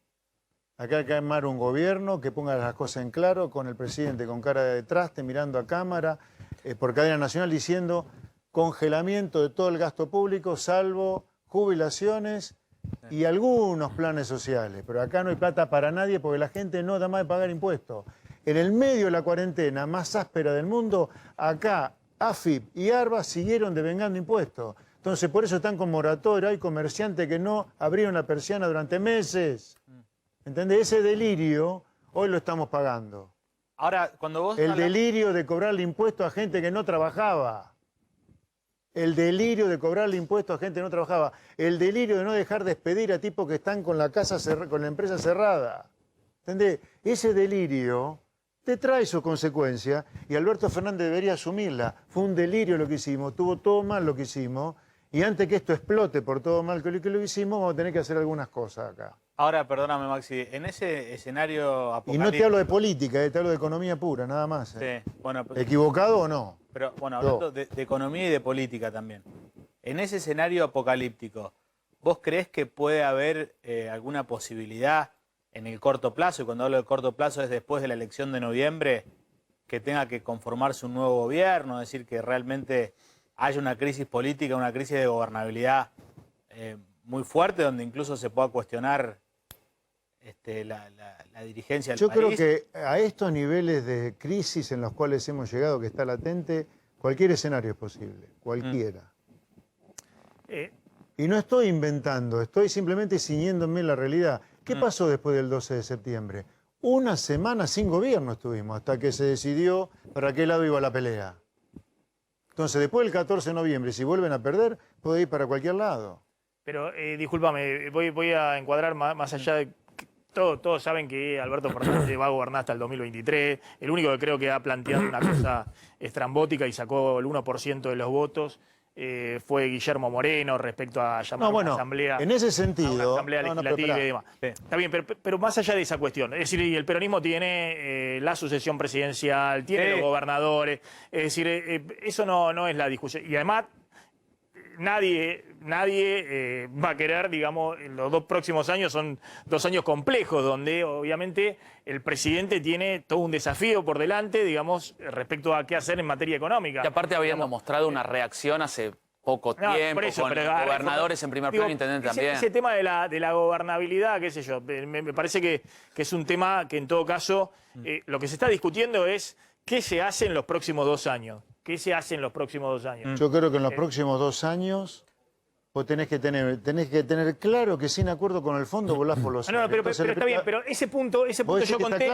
acá hay que armar un gobierno que ponga las cosas en claro, con el presidente con cara de traste, mirando a cámara, por cadena nacional, diciendo congelamiento de todo el gasto público, salvo jubilaciones y algunos planes sociales. Pero acá no hay plata para nadie porque la gente no da más de pagar impuestos. En el medio de la cuarentena más áspera del mundo, acá AFIP y ARBA siguieron devengando impuestos. Entonces, por eso están con moratoria. Hay comerciantes que no abrieron la persiana durante meses. ¿Entendés? Ese delirio hoy lo estamos pagando. Ahora, cuando vos... El delirio de cobrarle impuestos a gente que no trabajaba. El delirio de cobrarle impuestos a gente que no trabajaba. El delirio de no dejar despedir a tipos que están con la con la empresa cerrada. ¿Entendés? Ese delirio te trae sus consecuencias y Alberto Fernández debería asumirla. Fue un delirio lo que hicimos, tuvo todo mal lo que hicimos y antes que esto explote por todo mal que lo hicimos, vamos a tener que hacer algunas cosas acá. Ahora, perdóname, Maxi, en ese escenario apocalíptico... Y no te hablo de política, te hablo de economía pura, nada más. Sí, bueno, ¿equivocado o no? Pero bueno, hablando de economía y de política también. En ese escenario apocalíptico, ¿vos creés que puede haber alguna posibilidad en el corto plazo, y cuando hablo de corto plazo es después de la elección de noviembre, que tenga que conformarse un nuevo gobierno, es decir, que realmente haya una crisis política, una crisis de gobernabilidad muy fuerte, donde incluso se pueda cuestionar la dirigencia del Yo país? creo que a estos niveles de crisis en los cuales hemos llegado, que está latente, cualquier escenario es posible, cualquiera. Y no estoy inventando, estoy simplemente ciñéndome la realidad. ¿Qué pasó después del 12 de septiembre? Una semana sin gobierno estuvimos, hasta que se decidió para qué lado iba la pelea. Entonces, después del 14 de noviembre, si vuelven a perder, puede ir para cualquier lado. Pero, discúlpame, voy a encuadrar más allá de... Todos saben que Alberto Fernández va a gobernar hasta el 2023. El único que creo que ha planteado una cosa estrambótica y sacó el 1% de los votos fue Guillermo Moreno respecto a llamar a una asamblea. En ese sentido, una asamblea legislativa y demás. Sí. Está bien, pero más allá de esa cuestión, es decir, el peronismo tiene la sucesión presidencial, tiene los gobernadores, es decir, eso no es la discusión. Y además, nadie va a querer, digamos, los 2 próximos años son 2 años complejos, donde obviamente el presidente tiene todo un desafío por delante, digamos, respecto a qué hacer en materia económica. Y aparte habiendo mostrado una reacción hace poco tiempo, eso, con gobernadores en primer plano, intendentes también. Ese tema de la gobernabilidad, qué sé yo, me parece que es un tema que en todo caso lo que se está discutiendo es qué se hace en los próximos 2 años. ¿Qué se hace en los próximos 2 años? Yo creo que en los próximos 2 años vos tenés que tener claro que sin acuerdo con el fondo volás por los aires. No, pero está bien, pero ese punto yo conté.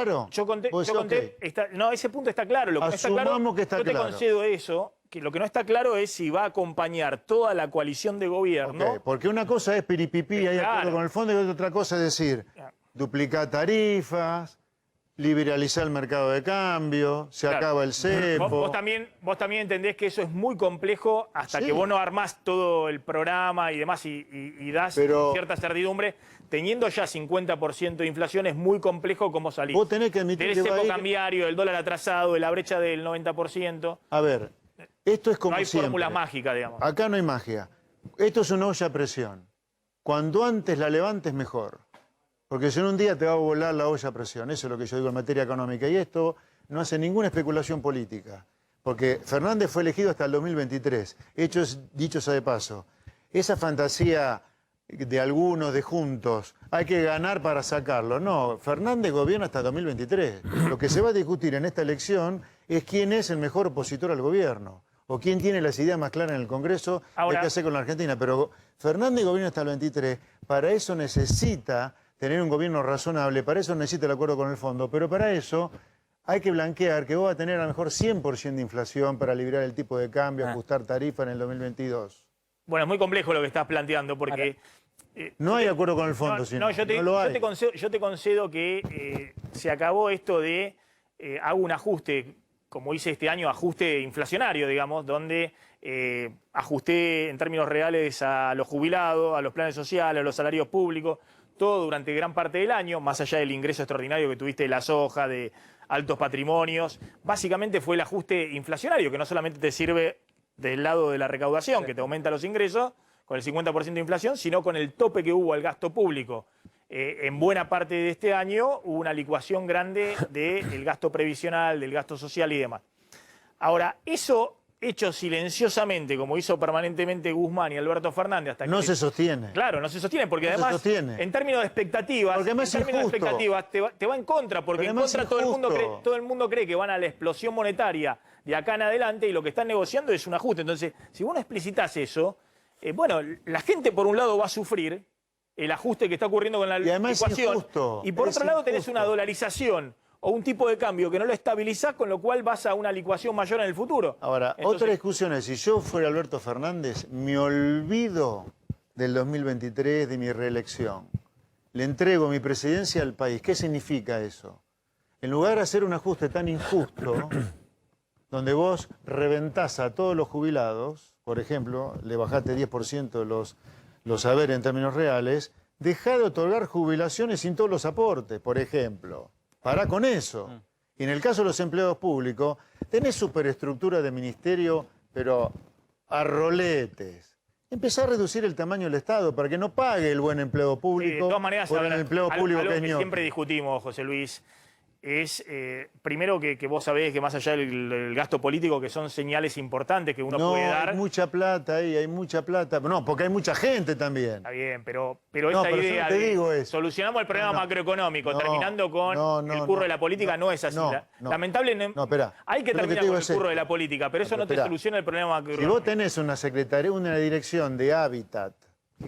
¿Está claro? Ese punto está claro. Lo que está claro, Asumamos que está yo te claro. concedo eso, que lo que no está claro es si va a acompañar toda la coalición de gobierno. Ok, porque una cosa es piripipí, hay acuerdo con el fondo, y otra cosa es decir, duplicar tarifas, liberalizar el mercado de cambio, se acaba el cepo. Vos también entendés que eso es muy complejo hasta que vos no armás todo el programa y demás y das cierta certidumbre. Teniendo ya 50% de inflación es muy complejo cómo salir. Vos tenés que admitir del que va a cepo ir... cambiario, del dólar atrasado, de la brecha del 90%. A ver, esto es como no hay siempre. fórmula mágica, digamos. Acá no hay magia. Esto es una olla a presión. Cuando antes la levantes, mejor. Porque si no, un día te va a volar la olla a presión. Eso es lo que yo digo en materia económica. Y esto no hace ninguna especulación política. Porque Fernández fue elegido hasta el 2023. Dicho sea de paso, esa fantasía de algunos, de juntos, hay que ganar para sacarlo. No, Fernández gobierna hasta 2023. Lo que se va a discutir en esta elección es quién es el mejor opositor al gobierno. O quién tiene las ideas más claras en el Congreso de qué hacer con la Argentina. Pero Fernández gobierna hasta el 23. Para eso necesita tener un gobierno razonable, para eso necesita el acuerdo con el fondo, pero para eso hay que blanquear que vos vas a tener a lo mejor 100% de inflación para liberar el tipo de cambio, ajustar tarifa en el 2022. Bueno, es muy complejo lo que estás planteando porque... no hay acuerdo con el fondo, yo te concedo que se acabó esto de hago un ajuste, como hice este año, ajuste inflacionario, digamos, donde ajusté en términos reales a los jubilados, a los planes sociales, a los salarios públicos, todo durante gran parte del año, más allá del ingreso extraordinario que tuviste de la soja, de altos patrimonios. Básicamente fue el ajuste inflacionario, que no solamente te sirve del lado de la recaudación, que te aumenta los ingresos, con el 50% de inflación, sino con el tope que hubo al gasto público. En buena parte de este año hubo una licuación grande del gasto previsional, del gasto social y demás. Ahora, eso hecho silenciosamente, como hizo permanentemente Guzmán y Alberto Fernández, hasta que no se sostiene. Claro, no se sostiene, porque además, en términos de expectativas, te va en contra, porque en contra todo el mundo cree que van a la explosión monetaria de acá en adelante y lo que están negociando es un ajuste. Entonces, si vos no explicitas eso, bueno, la gente por un lado va a sufrir el ajuste que está ocurriendo con la licuación, y por otro lado tenés una dolarización o un tipo de cambio que no lo estabilizás, con lo cual vas a una licuación mayor en el futuro. Ahora, otra discusión es, si yo fuera Alberto Fernández, me olvido del 2023, de mi reelección. Le entrego mi presidencia al país. ¿Qué significa eso? En lugar de hacer un ajuste tan injusto, donde vos reventás a todos los jubilados, por ejemplo, le bajaste 10% los saberes en términos reales, dejá de otorgar jubilaciones sin todos los aportes, por ejemplo. Pará con eso. Y en el caso de los empleados públicos, tenés superestructura de ministerio, pero a roletes. Empezá a reducir el tamaño del Estado para que no pague el buen empleado público. De todas maneras, por el empleado público algo que es que siempre discutimos, José Luis, es primero que vos sabés que más allá del gasto político, que son señales importantes que uno puede dar. No, hay mucha plata ahí, hay mucha plata. No, porque hay mucha gente también. Está bien, pero esta idea de solucionamos el problema macroeconómico terminando con el curro de la política no es así. Lamentablemente hay que terminar con el curro de la política, pero eso no te soluciona el problema macroeconómico. Si vos tenés una secretaría, una dirección de hábitat,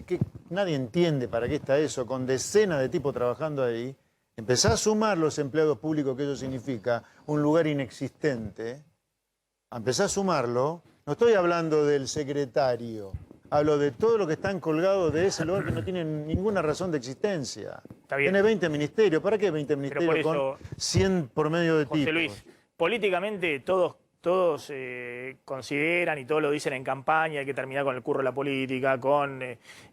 que nadie entiende para qué está eso, con decenas de tipos trabajando ahí, empezá a sumar los empleados públicos, que eso significa un lugar inexistente. Empezá a sumarlo. No estoy hablando del secretario. Hablo de todo lo que están colgados de ese lugar que no tienen ninguna razón de existencia. Está bien. Tiene 20 ministerios. ¿Para qué 20 ministerios con 100 por medio de tipos? José Luis, políticamente todos consideran y todos lo dicen en campaña, hay que terminar con el curro de la política, con...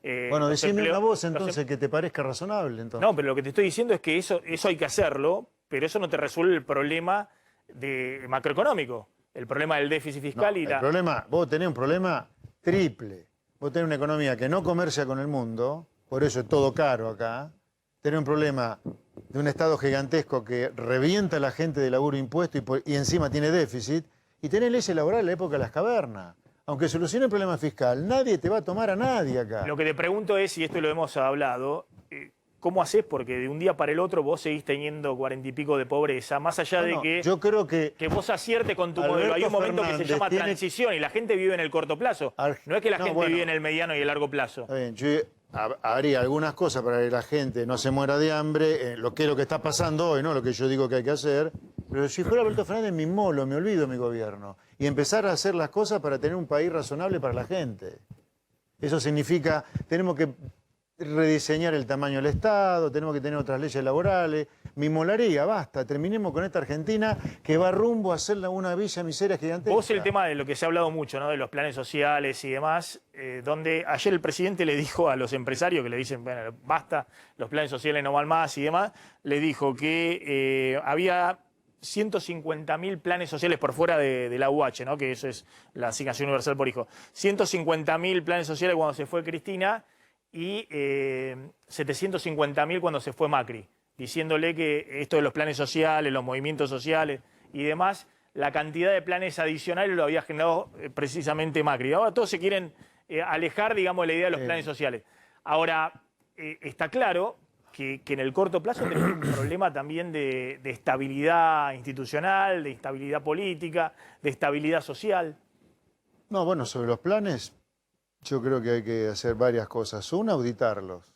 bueno, decime una voz entonces que te parezca razonable. Entonces. No, pero lo que te estoy diciendo es que eso hay que hacerlo, pero eso no te resuelve el problema macroeconómico, el problema del déficit fiscal el problema, vos tenés un problema triple. Vos tenés una economía que no comercia con el mundo, por eso es todo caro acá. Tenés un problema de un Estado gigantesco que revienta a la gente de laburo impuesto y encima tiene déficit. Y tenés leyes laborales en la época de las cavernas. Aunque solucione el problema fiscal, nadie te va a tomar a nadie acá. Lo que te pregunto es, y esto lo hemos hablado, ¿cómo haces? Porque de un día para el otro vos seguís teniendo 40 y pico de pobreza, más allá de que, yo creo que vos aciertes con tu modelo. Hay un momento que se llama transición y la gente vive en el corto plazo. No es que la gente vive en el mediano y el largo plazo. Está bien, yo haría algunas cosas para que la gente no se muera de hambre, lo que está pasando hoy, ¿no? Lo que yo digo que hay que hacer. Pero si fuera Alberto Fernández me inmolo, me olvido de mi gobierno. Y empezar a hacer las cosas para tener un país razonable para la gente. Eso significa, tenemos que rediseñar el tamaño del Estado, tenemos que tener otras leyes laborales. Me inmolaría, basta, terminemos con esta Argentina que va rumbo a hacer una villa miseria gigantesca. Vos el tema de lo que se ha hablado mucho, ¿no? De los planes sociales y demás, donde ayer el presidente le dijo a los empresarios que le dicen, bueno, basta, los planes sociales no van más y demás, le dijo que había 150.000 planes sociales por fuera de la UH, ¿no? Que eso es la asignación universal por hijo. 150.000 planes sociales cuando se fue Cristina y 750.000 cuando se fue Macri, diciéndole que esto de los planes sociales, los movimientos sociales y demás, la cantidad de planes adicionales lo había generado precisamente Macri. Ahora todos se quieren alejar, digamos, de la idea de los planes sociales. Ahora, está claro que en el corto plazo tenemos un problema también de estabilidad institucional, de estabilidad política, de estabilidad social. No, bueno, sobre los planes, yo creo que hay que hacer varias cosas. Una, auditarlos.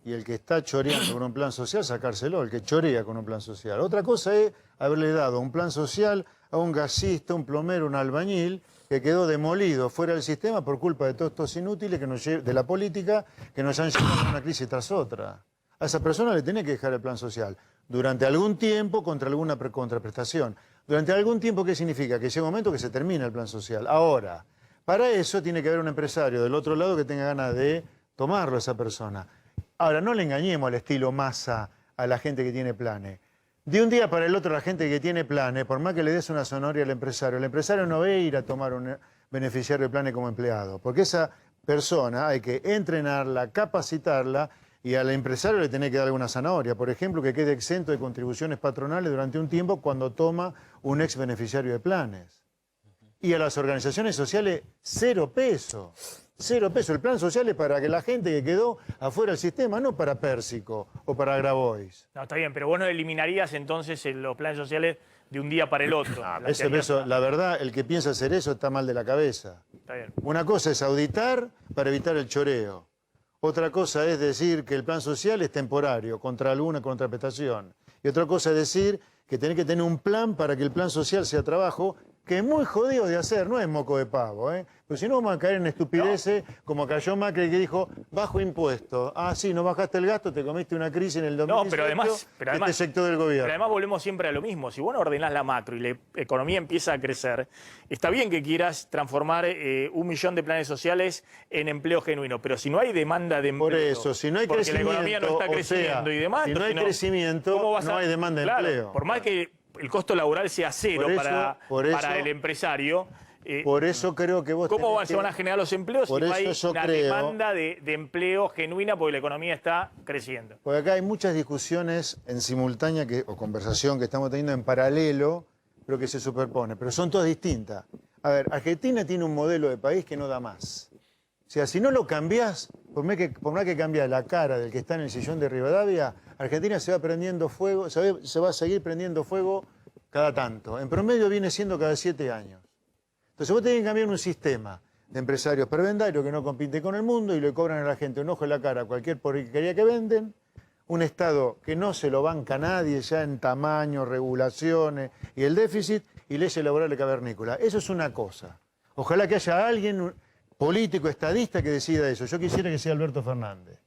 Y el que está choreando con un plan social, sacárselo, el que chorea con un plan social. Otra cosa es haberle dado un plan social a un gasista, un plomero, un albañil, que quedó demolido fuera del sistema por culpa de todos estos inútiles de la política que nos han llevado a una crisis tras otra. A esa persona le tiene que dejar el plan social durante algún tiempo contra alguna contraprestación. Durante algún tiempo, ¿qué significa? Que llega un momento que se termina el plan social. Ahora, para eso tiene que haber un empresario del otro lado que tenga ganas de tomarlo a esa persona. Ahora, no le engañemos al estilo Massa a la gente que tiene planes. De un día para el otro la gente que tiene planes, por más que le des una zanahoria al empresario no va a ir a tomar un beneficiario de planes como empleado. Porque esa persona hay que entrenarla, capacitarla y al empresario le tiene que dar alguna zanahoria. Por ejemplo, que quede exento de contribuciones patronales durante un tiempo cuando toma un ex beneficiario de planes. Y a las organizaciones sociales, 0 pesos. 0 pesos. El plan social es para que la gente que quedó afuera del sistema, no para Pérsico o para Grabois. No, está bien, pero vos no eliminarías entonces los planes sociales de un día para el otro. La verdad, el que piensa hacer eso está mal de la cabeza. Está bien. Una cosa es auditar para evitar el choreo. Otra cosa es decir que el plan social es temporario, contra alguna contraprestación. Y otra cosa es decir que tenés que tener un plan para que el plan social sea trabajo, que es muy jodido de hacer, no es moco de pavo, ¿eh? Pero si no vamos a caer en estupideces, como cayó Macri que dijo, bajo impuesto. Ah, sí, no bajaste el gasto, te comiste una crisis en el 2018, no, pero además, este sector del gobierno. Pero además volvemos siempre a lo mismo. Si vos no ordenás la macro y la economía empieza a crecer, está bien que quieras transformar 1 millón de planes sociales en empleo genuino, pero si no hay demanda de empleo, por eso, si no hay porque crecimiento, la economía no está creciendo y demás, si no hay crecimiento, no hay demanda de empleo. Por más que el costo laboral sea cero para el empresario. Por eso creo que vos ¿Cómo se van a generar los empleos si no hay una demanda de empleo genuina porque la economía está creciendo? Porque acá hay muchas discusiones en simultánea o conversación que estamos teniendo en paralelo, pero que se superpone, pero son todas distintas. A ver, Argentina tiene un modelo de país que no da más. O sea, si no lo cambiás, por más que cambie la cara del que está en el sillón de Rivadavia, Argentina se va prendiendo fuego, se va a seguir prendiendo fuego cada tanto. En promedio viene siendo cada 7 años. Entonces vos tenés que cambiar un sistema de empresarios prebendarios que no compite con el mundo y le cobran a la gente un ojo en la cara a cualquier porquería que venden, un Estado que no se lo banca a nadie ya en tamaño, regulaciones y el déficit, y leyes laborales cavernícolas. Eso es una cosa. Ojalá que haya alguien político, estadista, que decida eso. Yo quisiera que sea Alberto Fernández.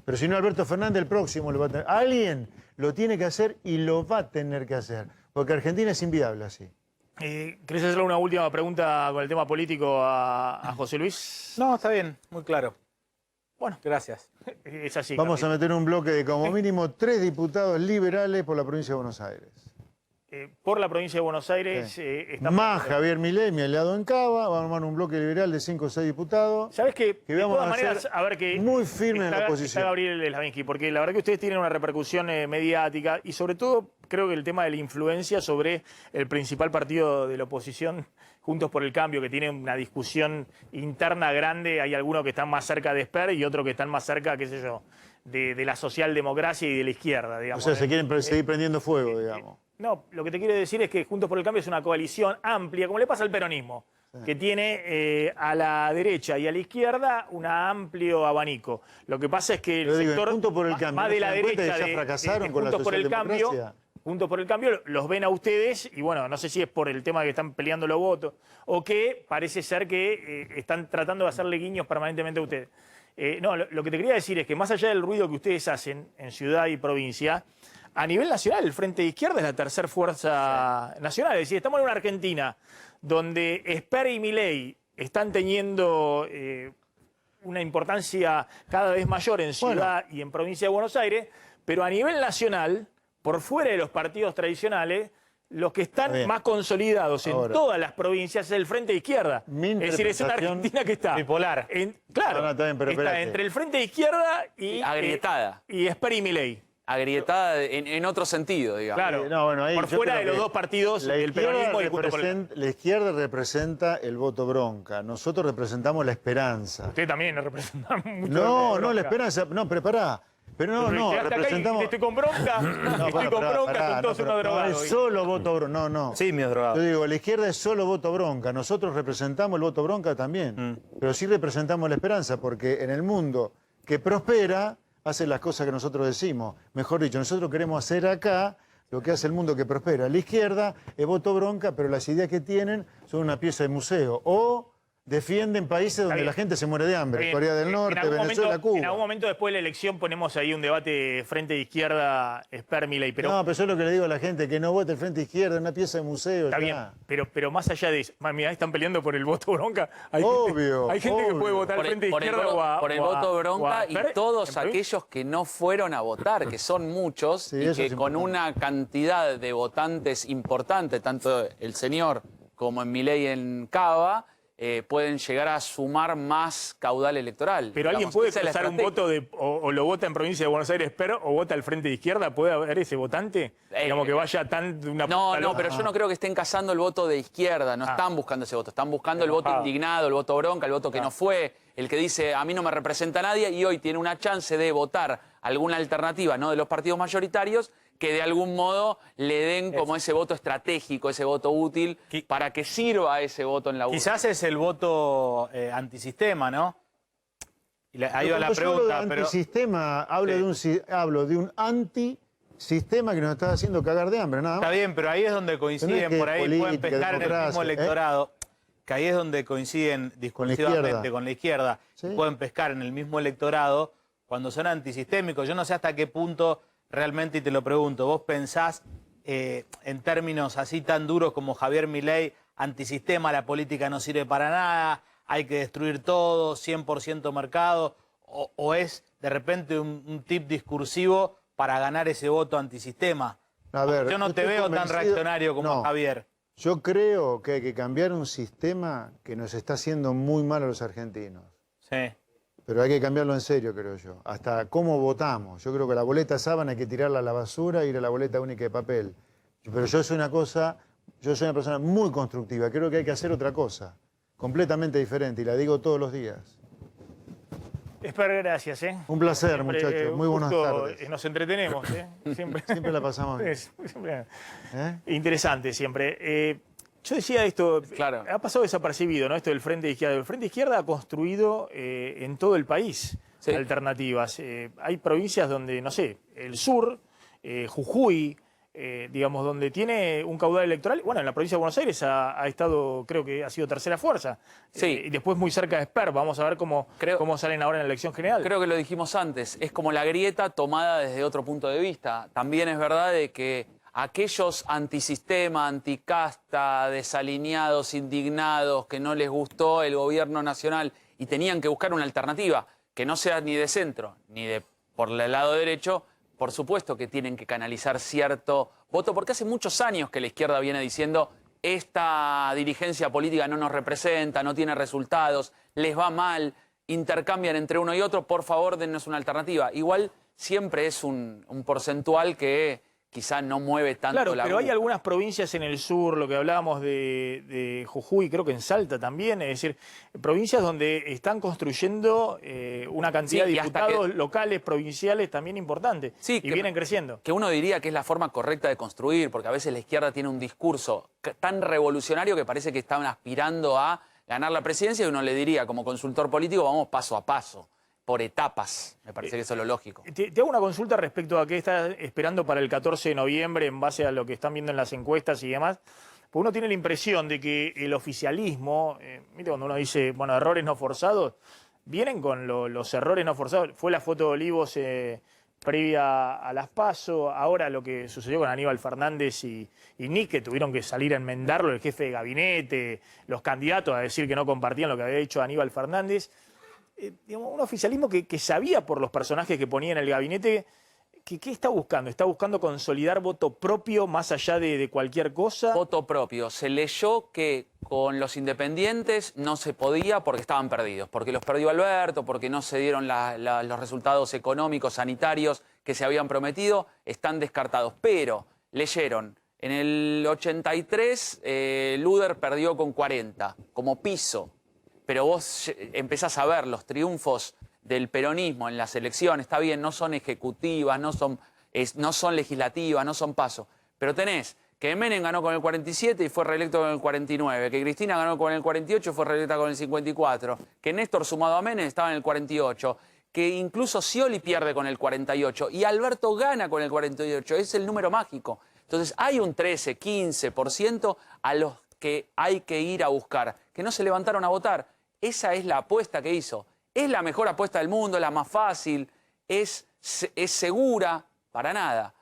Pero si no Alberto Fernández, el próximo lo va a tener. Alguien lo tiene que hacer y lo va a tener que hacer. Porque Argentina es inviable así. ¿Querés hacerle una última pregunta con el tema político a José Luis? No, está bien, muy claro. Bueno, gracias. Es así. Vamos a meter un bloque de como mínimo 3 diputados liberales por la provincia de Buenos Aires. Por la provincia de Buenos Aires. Más Javier Milei, mi aliado en Cava, vamos a armar un bloque liberal de 5 o 6 diputados. ¿Sabes qué? Que vamos de todas a maneras, a ver que muy firme en la oposición. Está Gabriel Slavinsky, porque la verdad que ustedes tienen una repercusión mediática y sobre todo creo que el tema de la influencia sobre el principal partido de la oposición, Juntos por el Cambio, que tiene una discusión interna grande. Hay algunos que están más cerca de Esper y otros que están más cerca, qué sé yo, de la socialdemocracia y de la izquierda, digamos. O sea, se quieren seguir prendiendo fuego, digamos. No, lo que te quiero decir es que Juntos por el Cambio es una coalición amplia, como le pasa al peronismo, que tiene a la derecha y a la izquierda un amplio abanico. Lo que pasa es que el sector Juntos por el Cambio, más de la derecha ya fracasaron con la Juntos por el Cambio Juntos por el Cambio los ven a ustedes y bueno, no sé si es por el tema de que están peleando los votos o que parece ser que están tratando de hacerle guiños permanentemente a ustedes. No, lo que te quería decir es que más allá del ruido que ustedes hacen en ciudad y provincia, a nivel nacional el Frente de Izquierda es la tercera fuerza nacional. Es decir, estamos en una Argentina donde Esper y Milei están teniendo una importancia cada vez mayor en ciudad y en provincia de Buenos Aires, pero a nivel nacional, por fuera de los partidos tradicionales, los que están más consolidados en todas las provincias es el Frente de Izquierda. Es decir, es una Argentina que está bipolar. Claro, está bien, pero está espérate. entre el Frente de Izquierda y agrietada. Y Esper y Milei. Agrietada en otro sentido, digamos. Claro, No, bueno, ahí por yo fuera creo de los que dos partidos, la el peronismo y Juntos por el Cambio. la izquierda representa el voto bronca. Nosotros representamos la esperanza. Usted también nos representa mucho. No, la esperanza. No, pero pará. Pero no, Quedaste acá y representamos. estoy con bronca, estoy con bronca, son todos unos drogados. No es solo voto bronca. No. Sí, mi drogado. Yo digo, la izquierda es solo voto bronca. Nosotros representamos el voto bronca también. Pero sí representamos la esperanza, porque en el mundo que prospera, hace las cosas que nosotros decimos. Mejor dicho, nosotros queremos hacer acá lo que hace el mundo que prospera. La izquierda es voto bronca, pero las ideas que tienen son una pieza de museo. O defienden países donde la gente se muere de hambre. Corea del Norte, Venezuela, Cuba. En algún momento después de la elección ponemos ahí un debate Frente de Izquierda, Esper, Milei. Pero no, pero yo lo que le digo a la gente, que no vote el Frente Izquierda, es una pieza de museo. está bien, pero más allá de eso, mirá, están peleando por el voto bronca. Hay Obvio, hay gente que puede votar al Frente de Izquierda por el voto bronca y todos aquellos aquellos que no fueron a votar, que son muchos, y que con una cantidad de votantes importante, tanto el señor como en Milei en Cava, pueden llegar a sumar más caudal electoral. Pero alguien puede cruzar un voto o lo vota en provincia de Buenos Aires, pero o vota al Frente de Izquierda, ¿puede haber ese votante? Digamos que vaya tan de una No, pero yo no creo que estén cazando el voto de izquierda, no están buscando ese voto, están buscando el voto indignado, el voto bronca, el voto que no fue, el que dice a mí no me representa nadie y hoy tiene una chance de votar alguna alternativa, no de los partidos mayoritarios, que de algún modo le den como ese voto estratégico, ese voto útil, para que sirva ese voto en la urna. Quizás es el voto antisistema, ¿no? Y ahí va la pregunta. Pero antisistema, hablo de un antisistema que nos está haciendo cagar de hambre, nada más. Está bien, pero ahí es donde coinciden, por ahí pueden pescar en el mismo electorado. Que ahí es donde coinciden discursivamente con la izquierda. Sí. Pueden pescar en el mismo electorado cuando son antisistémicos. Yo no sé hasta qué punto realmente, y te lo pregunto, ¿vos pensás en términos así tan duros como Javier Milei, antisistema, la política no sirve para nada, hay que destruir todo, 100% mercado, o es de repente un tip discursivo para ganar ese voto antisistema? A ver, yo no te veo tan reaccionario como Javier. Yo creo que hay que cambiar un sistema que nos está haciendo muy mal a los argentinos. Sí. Pero hay que cambiarlo en serio, creo yo. Hasta cómo votamos. Yo creo que la boleta sábana hay que tirarla a la basura e ir a la boleta única de papel. Pero yo soy una persona muy constructiva. Creo que hay que hacer otra cosa, completamente diferente, y la digo todos los días. Esper, gracias. Un placer, Siempre, muchachos. Muy buenas tardes. Nos entretenemos. Siempre la pasamos bien. Siempre. Interesante siempre. Yo decía esto, claro, ha pasado desapercibido, ¿no? Esto del Frente de Izquierda. El Frente de Izquierda ha construido en todo el país alternativas. Hay provincias donde, no sé, el sur, Jujuy, digamos, donde tiene un caudal electoral. Bueno, en la provincia de Buenos Aires ha estado, creo que ha sido tercera fuerza. Sí. Y después muy cerca de Esper. Vamos a ver cómo salen ahora en la elección general. Creo que lo dijimos antes, es como la grieta tomada desde otro punto de vista. También es verdad de que aquellos antisistema, anticasta, desalineados, indignados, que no les gustó el gobierno nacional y tenían que buscar una alternativa que no sea ni de centro ni de por el lado derecho, por supuesto que tienen que canalizar cierto voto, porque hace muchos años que la izquierda viene diciendo esta dirigencia política no nos representa, no tiene resultados, les va mal, intercambian entre uno y otro, por favor dennos una alternativa. Igual siempre es un porcentual que quizá no mueve tanto claro, la pero hay algunas provincias en el sur, lo que hablábamos de Jujuy, creo que en Salta también, es decir, provincias donde están construyendo una cantidad de diputados locales, provinciales también importantes, y vienen creciendo. Que uno diría que es la forma correcta de construir, porque a veces la izquierda tiene un discurso tan revolucionario que parece que están aspirando a ganar la presidencia y uno le diría, como consultor político, vamos paso a paso. por etapas. Me parece que eso es lo lógico. Te hago una consulta respecto a qué estás esperando para el 14 de noviembre en base a lo que están viendo en las encuestas y demás. Pues uno tiene la impresión de que el oficialismo, ¿viste cuando uno dice, bueno, errores no forzados? Vienen con los errores no forzados. Fue la foto de Olivos previa a las PASO, ahora lo que sucedió con Aníbal Fernández y Nick, que tuvieron que salir a enmendarlo, el jefe de gabinete, los candidatos a decir que no compartían lo que había dicho Aníbal Fernández. Digamos, un oficialismo que sabía por los personajes que ponía en el gabinete. ¿Qué está buscando? ¿Está buscando consolidar voto propio más allá de cualquier cosa? Voto propio. Se leyó que con los independientes no se podía porque estaban perdidos, porque los perdió Alberto, porque no se dieron los resultados económicos, sanitarios que se habían prometido, están descartados. Pero leyeron, en el 83 Luder perdió con 40, como piso. Pero vos empezás a ver los triunfos del peronismo en las elecciones, está bien, no son ejecutivas, no son legislativas, no son PASO, pero tenés que Menem ganó con el 47 y fue reelecto con el 49, que Cristina ganó con el 48 y fue reelecta con el 54, que Néstor sumado a Menem estaba en el 48, que incluso Scioli pierde con el 48 y Alberto gana con el 48, es el número mágico. Entonces hay un 13, 15% a los que hay que ir a buscar, que no se levantaron a votar. Esa es la apuesta que hizo. ¿Es la mejor apuesta del mundo? ¿La más fácil? ¿Es segura? Para nada.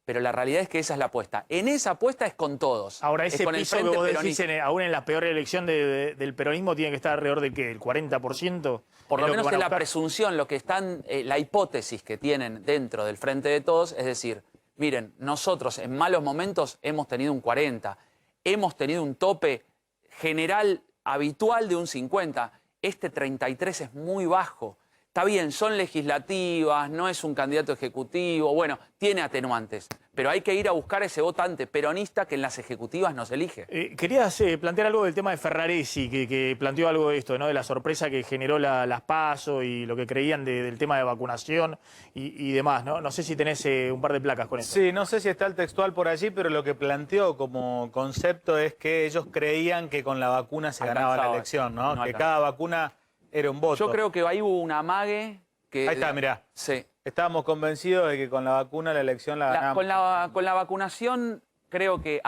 Pero la realidad es que esa es la apuesta. En esa apuesta es con todos. Ahora, ese con piso que vos decís, aún en la peor elección del peronismo, tiene que estar alrededor del ¿qué? ¿El 40%? Por lo menos es la presunción, lo que están, la hipótesis que tienen dentro del Frente de Todos, es decir, miren, nosotros en malos momentos hemos tenido un 40, hemos tenido un tope general habitual de un 50. Este 33 es muy bajo. Está bien, son legislativas, no es un candidato ejecutivo, bueno, tiene atenuantes, pero hay que ir a buscar ese votante peronista que en las ejecutivas nos elige. Querías plantear algo del tema de Ferraresi, que planteó algo de esto, ¿no? De la sorpresa que generó las PASO y lo que creían del tema de vacunación y demás, ¿no? No sé si tenés un par de placas con eso. Sí, no sé si está el textual por allí, pero lo que planteó como concepto es que ellos creían que con la vacuna se ganaba la elección, ¿no? Que cada vacuna era un voto. Yo creo que ahí hubo un amague que... Ahí está, mirá. Sí. Estábamos convencidos de que con la vacuna la elección la ganamos. Con la vacunación creo que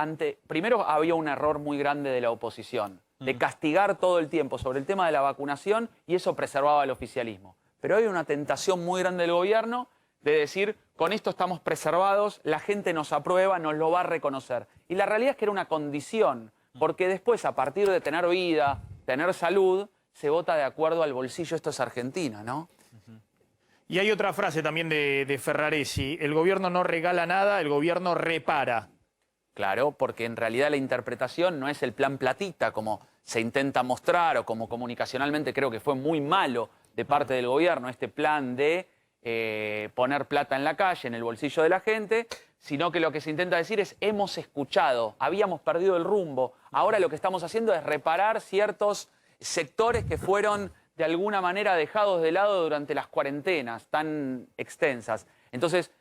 primero había un error muy grande de la oposición, de castigar todo el tiempo sobre el tema de la vacunación y eso preservaba al oficialismo. Pero hay una tentación muy grande del gobierno de decir, con esto estamos preservados, la gente nos aprueba, nos lo va a reconocer. Y la realidad es que era una condición, porque después, a partir de tener vida, tener salud, se vota de acuerdo al bolsillo. Esto es Argentina, ¿no? Y hay otra frase también de Ferraresi, el gobierno no regala nada, el gobierno repara. Claro, porque en realidad la interpretación no es el plan platita como se intenta mostrar o como comunicacionalmente creo que fue muy malo de parte del gobierno, este plan de poner plata en la calle, en el bolsillo de la gente, sino que lo que se intenta decir es hemos escuchado, habíamos perdido el rumbo, ahora lo que estamos haciendo es reparar ciertos sectores que fueron de alguna manera dejados de lado durante las cuarentenas tan extensas. Entonces,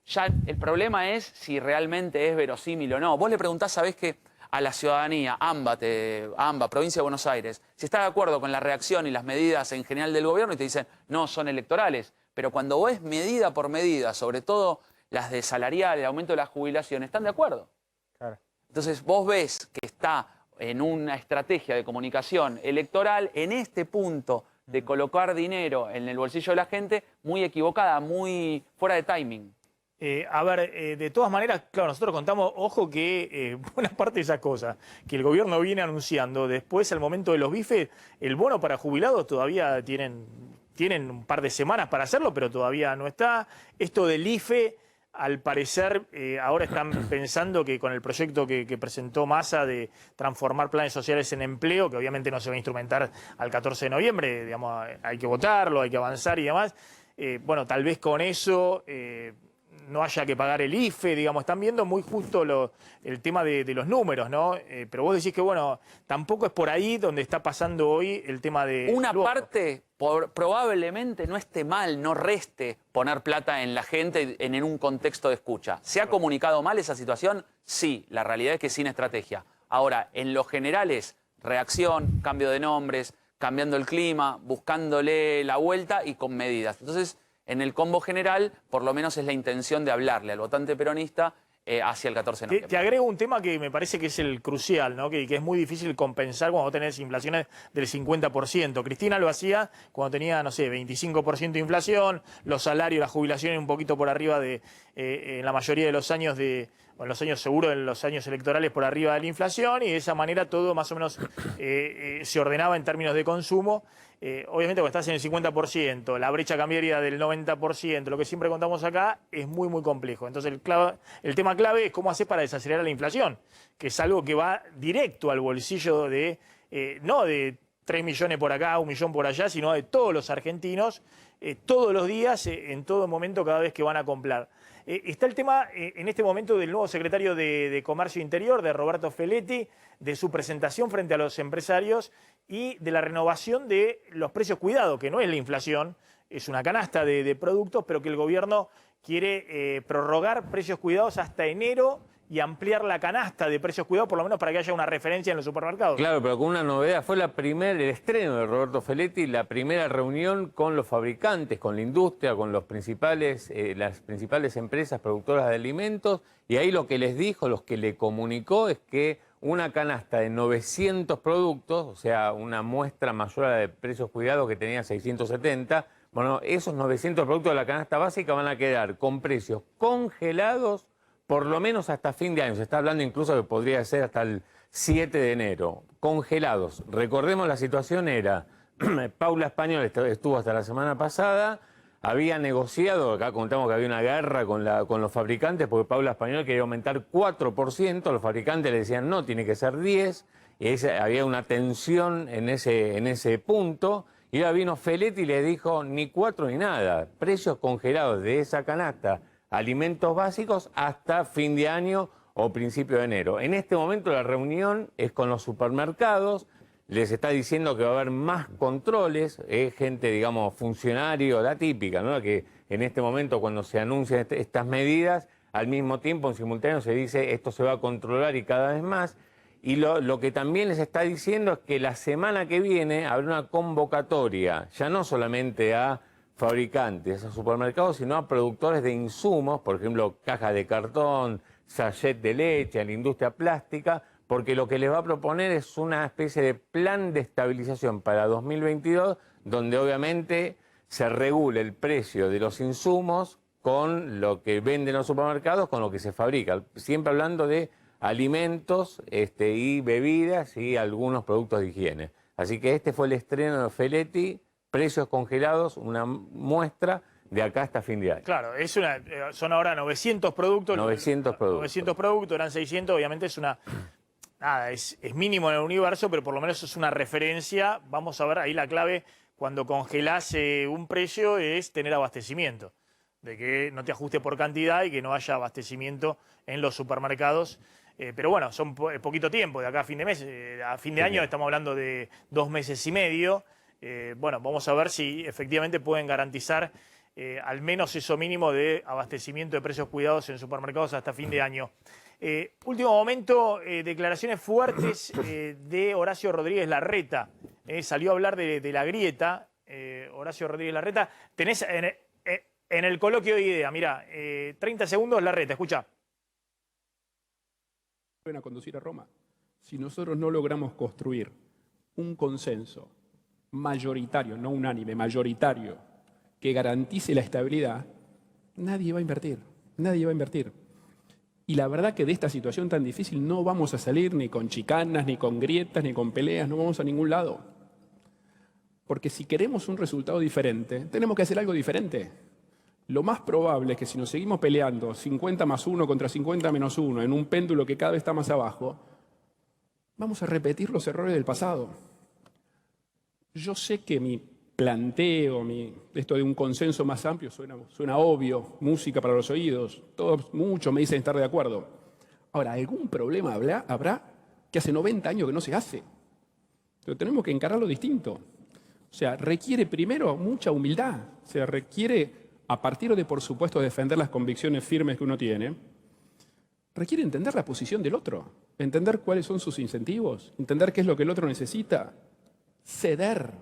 ya el problema es si realmente es verosímil o no. Vos le preguntás, ¿sabés qué? A la ciudadanía, AMBA, Provincia de Buenos Aires, si está de acuerdo con la reacción y las medidas en general del gobierno y te dicen, no, son electorales. Pero cuando ves medida por medida, sobre todo las de salarial, el aumento de la jubilación, están de acuerdo. Claro. Entonces vos ves que está en una estrategia de comunicación electoral, en este punto de colocar dinero en el bolsillo de la gente, muy equivocada, muy fuera de timing. De todas maneras, claro, nosotros contamos, ojo que buena parte de esas cosas que el gobierno viene anunciando, después al momento de los bifes, el bono para jubilados todavía tienen un par de semanas para hacerlo, pero todavía no está. Esto del IFE, al parecer, ahora están pensando que con el proyecto que presentó Massa de transformar planes sociales en empleo, que obviamente no se va a instrumentar al 14 de noviembre, digamos, hay que votarlo, hay que avanzar y demás, bueno, tal vez con eso no haya que pagar el IFE, digamos, están viendo muy justo el tema de los números, ¿no? Pero vos decís que, bueno, tampoco es por ahí donde está pasando hoy el tema de... Una parte probablemente no esté mal, no reste poner plata en la gente en un contexto de escucha. ¿Se ha comunicado mal esa situación? Sí, la realidad es que sin estrategia. Ahora, en lo general es reacción, cambio de nombres, cambiando el clima, buscándole la vuelta y con medidas. Entonces, en el combo general, por lo menos es la intención de hablarle al votante peronista hacia el 14 de noviembre. Te agrego un tema que me parece que es el crucial, ¿no? que es muy difícil compensar cuando tenés inflaciones del 50%. Cristina lo hacía cuando tenía, no sé, 25% de inflación, los salarios, las jubilaciones un poquito por arriba de, en la mayoría de los años en los años seguros, en los años electorales por arriba de la inflación, y de esa manera todo más o menos se ordenaba en términos de consumo. Obviamente cuando estás en el 50%, la brecha cambiaria del 90%, lo que siempre contamos acá, es muy, muy complejo. Entonces el tema clave es cómo hacer para desacelerar la inflación, que es algo que va directo al bolsillo de, no de 3 millones por acá, 1 millón por allá, sino de todos los argentinos, todos los días, en todo momento, cada vez que van a comprar. Está el tema en este momento del nuevo secretario de Comercio Interior, de Roberto Feletti, de su presentación frente a los empresarios y de la renovación de los precios cuidados, que no es la inflación, es una canasta de productos, pero que el gobierno quiere prorrogar precios cuidados hasta enero y ampliar la canasta de precios cuidados, por lo menos para que haya una referencia en los supermercados. Claro, pero con una novedad, fue el estreno de Roberto Feletti, la primera reunión con los fabricantes, con la industria, con las principales empresas productoras de alimentos, y ahí lo que les dijo, lo que le comunicó es que una canasta de 900 productos, o sea, una muestra mayor a la de precios cuidados que tenía 670, bueno, esos 900 productos de la canasta básica van a quedar con precios congelados por lo menos hasta fin de año. Se está hablando incluso que podría ser hasta el 7 de enero. Congelados. Recordemos, la situación era, Paula Español estuvo hasta la semana pasada, había negociado, acá contamos que había una guerra con los fabricantes, porque Paula Español quería aumentar 4%, los fabricantes le decían no, tiene que ser 10%, y había una tensión en ese punto, y ahora vino Feletti y le dijo ni 4 ni nada, precios congelados de esa canasta, alimentos básicos hasta fin de año o principio de enero. En este momento la reunión es con los supermercados, les está diciendo que va a haber más controles, gente, digamos, funcionario, la típica, ¿no? Que en este momento cuando se anuncian estas medidas, al mismo tiempo, en simultáneo, se dice esto se va a controlar y cada vez más. Y lo que también les está diciendo es que la semana que viene habrá una convocatoria, ya no solamente a fabricantes, a supermercados, sino a productores de insumos, por ejemplo, cajas de cartón, sachet de leche, a la industria plástica, porque lo que les va a proponer es una especie de plan de estabilización para 2022, donde obviamente se regule el precio de los insumos con lo que venden los supermercados, con lo que se fabrica, siempre hablando de alimentos y bebidas y algunos productos de higiene. Así que este fue el estreno de Feletti, precios congelados, una muestra de acá hasta fin de año. Claro, son ahora 900 productos. 900 productos. 900 productos, eran 600, obviamente es es mínimo en el universo, pero por lo menos es una referencia. Vamos a ver, ahí la clave cuando congelás un precio es tener abastecimiento, de que no te ajuste por cantidad y que no haya abastecimiento en los supermercados. Pero bueno, son poquito tiempo, de acá a fin de mes, a fin de año estamos hablando de 2 meses y medio. Bueno, vamos a ver si efectivamente pueden garantizar al menos eso mínimo de abastecimiento de precios cuidados en supermercados hasta fin de año. Último momento, declaraciones fuertes de Horacio Rodríguez Larreta. Salió a hablar de la grieta, Horacio Rodríguez Larreta. Tenés en el coloquio de idea, mirá, 30 segundos Larreta, escucha. A conducir a Roma. Si nosotros no logramos construir un consenso mayoritario, no unánime, mayoritario, que garantice la estabilidad, nadie va a invertir, nadie va a invertir. Y la verdad que de esta situación tan difícil no vamos a salir ni con chicanas, ni con grietas, ni con peleas, no vamos a ningún lado. Porque si queremos un resultado diferente, tenemos que hacer algo diferente. Lo más probable es que si nos seguimos peleando 50 más 1 contra 50 menos 1 en un péndulo que cada vez está más abajo, vamos a repetir los errores del pasado. Yo sé que mi planteo, esto de un consenso más amplio suena obvio, música para los oídos, muchos me dicen estar de acuerdo. Ahora, algún problema habrá que hace 90 años que no se hace. Pero tenemos que encararlo distinto. O sea, requiere primero mucha humildad, o sea, requiere, a partir de, por supuesto, defender las convicciones firmes que uno tiene, requiere entender la posición del otro, entender cuáles son sus incentivos, entender qué es lo que el otro necesita, ceder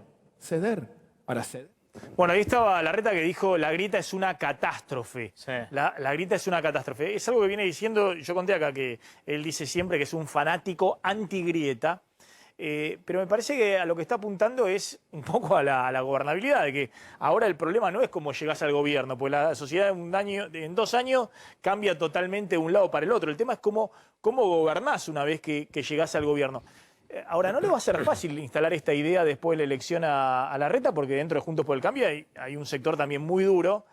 para ceder. Bueno, ahí estaba Larreta que dijo la grieta es una catástrofe. Sí. La grieta es una catástrofe. Es algo que viene diciendo, yo conté acá que él dice siempre que es un fanático antigrieta, pero me parece que a lo que está apuntando es un poco a la gobernabilidad, de que ahora el problema no es cómo llegás al gobierno, porque la sociedad en 2 años cambia totalmente de un lado para el otro. El tema es cómo gobernás una vez que llegás al gobierno. Ahora, no le va a ser fácil instalar esta idea después de la elección a Larreta, porque dentro de Juntos por el Cambio hay un sector también muy duro,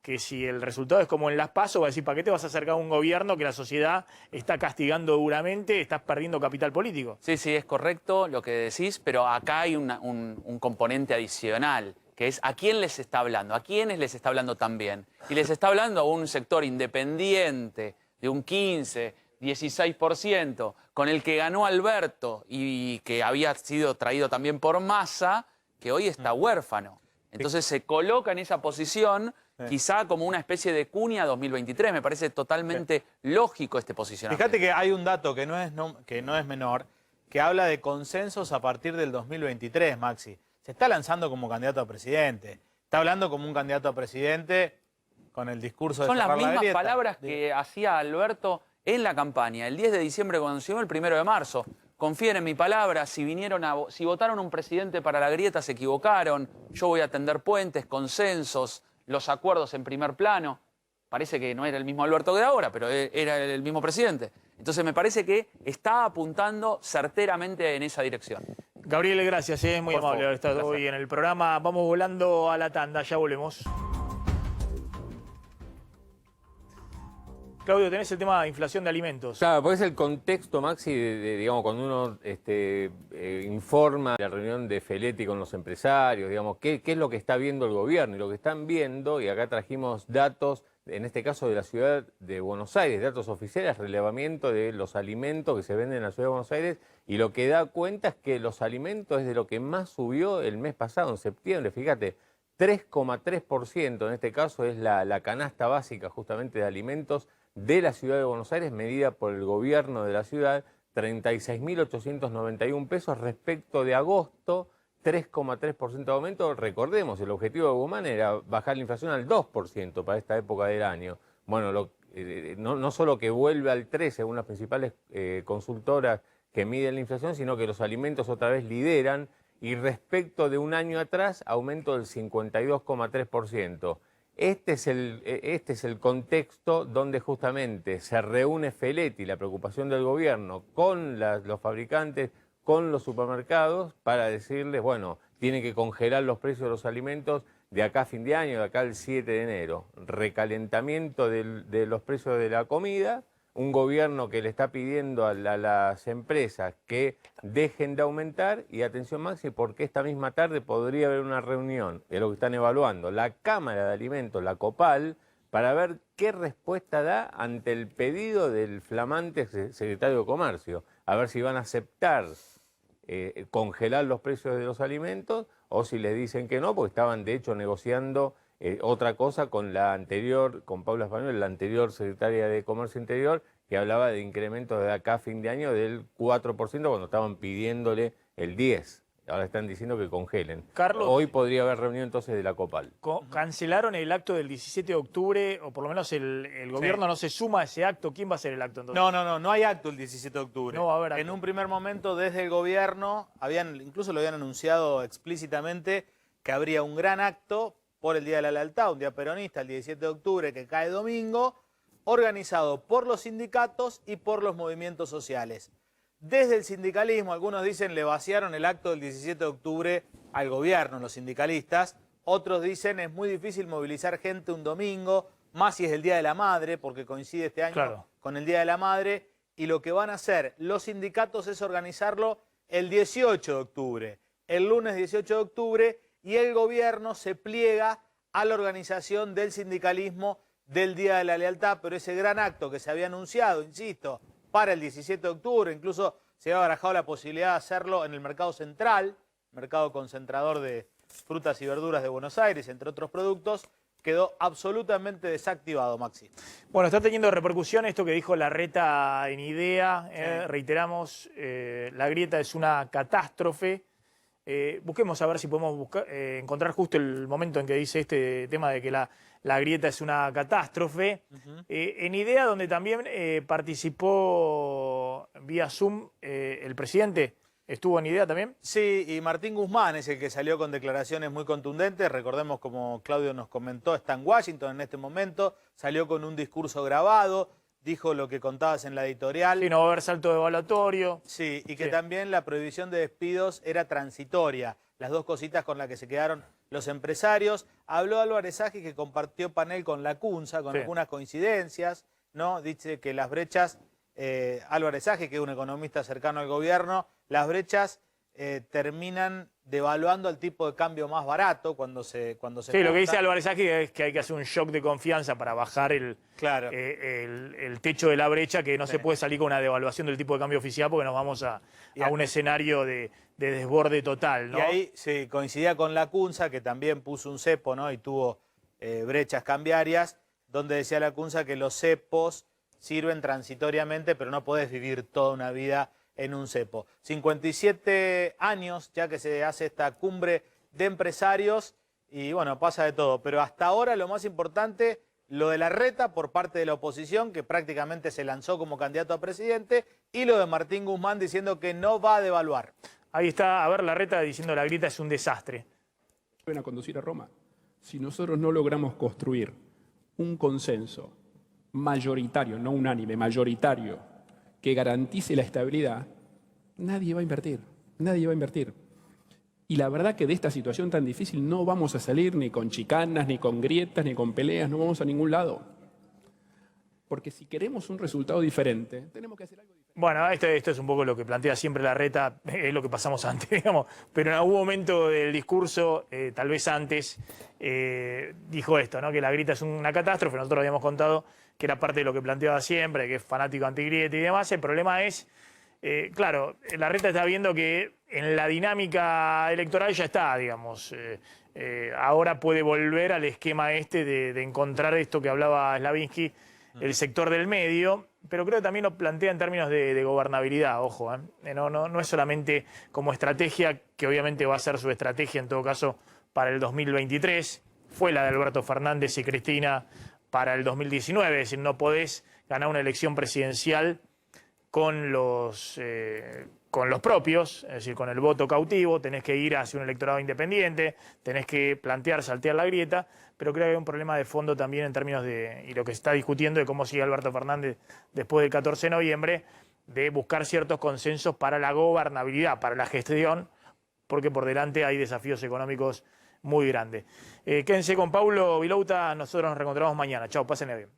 que si el resultado es como en las PASO, va a decir, ¿para qué te vas a acercar a un gobierno que la sociedad está castigando duramente, estás perdiendo capital político? Sí, sí, es correcto lo que decís, pero acá hay un componente adicional, que es a quién les está hablando, a quiénes les está hablando también. Y les está hablando a un sector independiente de un 16%, con el que ganó Alberto y que había sido traído también por Massa, que hoy está huérfano. Entonces se coloca en esa posición, quizá como una especie de cuña 2023. Me parece totalmente lógico este posicionamiento. Fíjate que hay un dato que no es menor, que habla de consensos a partir del 2023, Maxi. Se está lanzando como candidato a presidente. Está hablando como un candidato a presidente con el discurso de Son las cerrar la mismas grieta. palabras que hacía Alberto en la campaña, el 10 de diciembre cuando se dio el 1 de marzo. Confíen en mi palabra, si votaron un presidente para la grieta se equivocaron, yo voy a tender puentes, consensos, los acuerdos en primer plano. Parece que no era el mismo Alberto de ahora, pero era el mismo presidente. Entonces me parece que está apuntando certeramente en esa dirección. Gabriel, gracias, muy amable haber estado hoy en el programa. Vamos volando a la tanda, ya volvemos. Claudio, tenés el tema de inflación de alimentos. Claro, porque es el contexto, Maxi, digamos, cuando uno informa la reunión de Feletti con los empresarios, digamos, qué es lo que está viendo el gobierno. Y lo que están viendo, y acá trajimos datos, en este caso de la ciudad de Buenos Aires, datos oficiales, relevamiento de los alimentos que se venden en la ciudad de Buenos Aires, y lo que da cuenta es que los alimentos es de lo que más subió el mes pasado, en septiembre, fíjate, 3,3%, en este caso es la canasta básica justamente de alimentos de la ciudad de Buenos Aires, medida por el gobierno de la ciudad, 36.891 pesos respecto de agosto, 3,3% de aumento. Recordemos, el objetivo de Guzmán era bajar la inflación al 2% para esta época del año. Bueno, no solo que vuelve al 3% según las principales consultoras que miden la inflación, sino que los alimentos otra vez lideran y respecto de un año atrás, aumento del 52,3%. Este es el contexto donde justamente se reúne Feletti, la preocupación del gobierno, con los fabricantes, con los supermercados, para decirles, bueno, tienen que congelar los precios de los alimentos de acá a fin de año, de acá al 7 de enero. Recalentamiento de los precios de la comida, un gobierno que le está pidiendo a las empresas que dejen de aumentar, y atención Maxi, porque esta misma tarde podría haber una reunión, de lo que están evaluando, la Cámara de Alimentos, la COPAL, para ver qué respuesta da ante el pedido del flamante secretario de Comercio, a ver si van a aceptar congelar los precios de los alimentos o si les dicen que no, porque estaban de hecho negociando otra cosa con la anterior, con Paula Español, la anterior secretaria de Comercio Interior, que hablaba de incrementos de acá a fin de año del 4% cuando estaban pidiéndole el 10%. Ahora están diciendo que congelen. Carlos, hoy podría haber reunión entonces de la COPAL. Cancelaron el acto del 17 de octubre, o por lo menos el gobierno no se suma a ese acto. ¿Quién va a hacer el acto entonces? No hay acto el 17 de octubre. No va a haber acto. En un primer momento desde el gobierno, incluso lo habían anunciado explícitamente, que habría un gran acto por el Día de la Lealtad, un día peronista, el 17 de octubre, que cae domingo, organizado por los sindicatos y por los movimientos sociales. Desde el sindicalismo, algunos dicen, le vaciaron el acto del 17 de octubre al gobierno, los sindicalistas. Otros dicen, es muy difícil movilizar gente un domingo, más si es el Día de la Madre, porque coincide este año con el Día de la Madre. Y lo que van a hacer los sindicatos es organizarlo el 18 de octubre, el lunes 18 de octubre, y el gobierno se pliega a la organización del sindicalismo del Día de la Lealtad, pero ese gran acto que se había anunciado, insisto, para el 17 de octubre, incluso se había barajado la posibilidad de hacerlo en el mercado central, mercado concentrador de frutas y verduras de Buenos Aires, entre otros productos, quedó absolutamente desactivado, Maxi. Bueno, está teniendo repercusión esto que dijo Larreta en IDEA, reiteramos, la grieta es una catástrofe. Busquemos a ver si podemos encontrar justo el momento en que dice este tema de que la grieta es una catástrofe. En IDEA, donde también participó vía Zoom el presidente. ¿Estuvo en IDEA también? Sí, y Martín Guzmán es el que salió con declaraciones muy contundentes. Recordemos, como Claudio nos comentó, está en Washington en este momento. Salió con un discurso grabado, dijo lo que contabas en la editorial. Sí, no va a haber salto evaluatorio. Sí, y que también la prohibición de despidos era transitoria. Las dos cositas con las que se quedaron los empresarios. Habló Álvarez Agis, que compartió panel con la CUNSA, con algunas coincidencias, ¿no? Dice que las brechas, Álvarez Agis, que es un economista cercano al gobierno, las brechas terminan devaluando al tipo de cambio más barato cuando se Sí, lo que dice Álvarez Agis es que hay que hacer un shock de confianza para bajar el techo de la brecha, que no se puede salir con una devaluación del tipo de cambio oficial porque nos vamos a un escenario de desborde total, ¿no? Y ahí sí, coincidía con la CUNSA, que también puso un cepo, ¿no? Y tuvo brechas cambiarias, donde decía la CUNSA que los cepos sirven transitoriamente, pero no podés vivir toda una vida en un cepo. 57 años ya que se hace esta cumbre de empresarios y bueno, pasa de todo. Pero hasta ahora lo más importante, lo de Larreta por parte de la oposición, que prácticamente se lanzó como candidato a presidente, y lo de Martín Guzmán diciendo que no va a devaluar. Ahí está, a ver, Larreta diciendo la grieta es un desastre. Van a conducir a Roma. Si nosotros no logramos construir un consenso mayoritario, no unánime, mayoritario, que garantice la estabilidad, nadie va a invertir, nadie va a invertir. Y la verdad que de esta situación tan difícil no vamos a salir ni con chicanas, ni con grietas, ni con peleas, no vamos a ningún lado. Porque si queremos un resultado diferente, tenemos que hacer algo diferente. Bueno, esto es un poco lo que plantea siempre Larreta, es lo que pasamos antes, digamos, pero en algún momento del discurso, tal vez antes, dijo esto, ¿no? Que la grieta es una catástrofe. Nosotros habíamos contado que era parte de lo que planteaba siempre, que es fanático antigrieta y demás. El problema es, claro, Larreta está viendo que en la dinámica electoral ya está, digamos. Ahora puede volver al esquema este de encontrar esto que hablaba Slavinsky, el sector del medio, pero creo que también lo plantea en términos de gobernabilidad, ojo. No es solamente como estrategia, que obviamente va a ser su estrategia en todo caso para el 2023, fue la de Alberto Fernández y Cristina para el 2019, es decir, no podés ganar una elección presidencial con los propios, es decir, con el voto cautivo, tenés que ir hacia un electorado independiente, tenés que saltear la grieta, pero creo que hay un problema de fondo también en términos y lo que se está discutiendo de cómo sigue Alberto Fernández después del 14 de noviembre, de buscar ciertos consensos para la gobernabilidad, para la gestión, porque por delante hay desafíos económicos muy grandes. Quédense con Paulo Vilouta, nosotros nos reencontramos mañana. Chao, pásenle bien.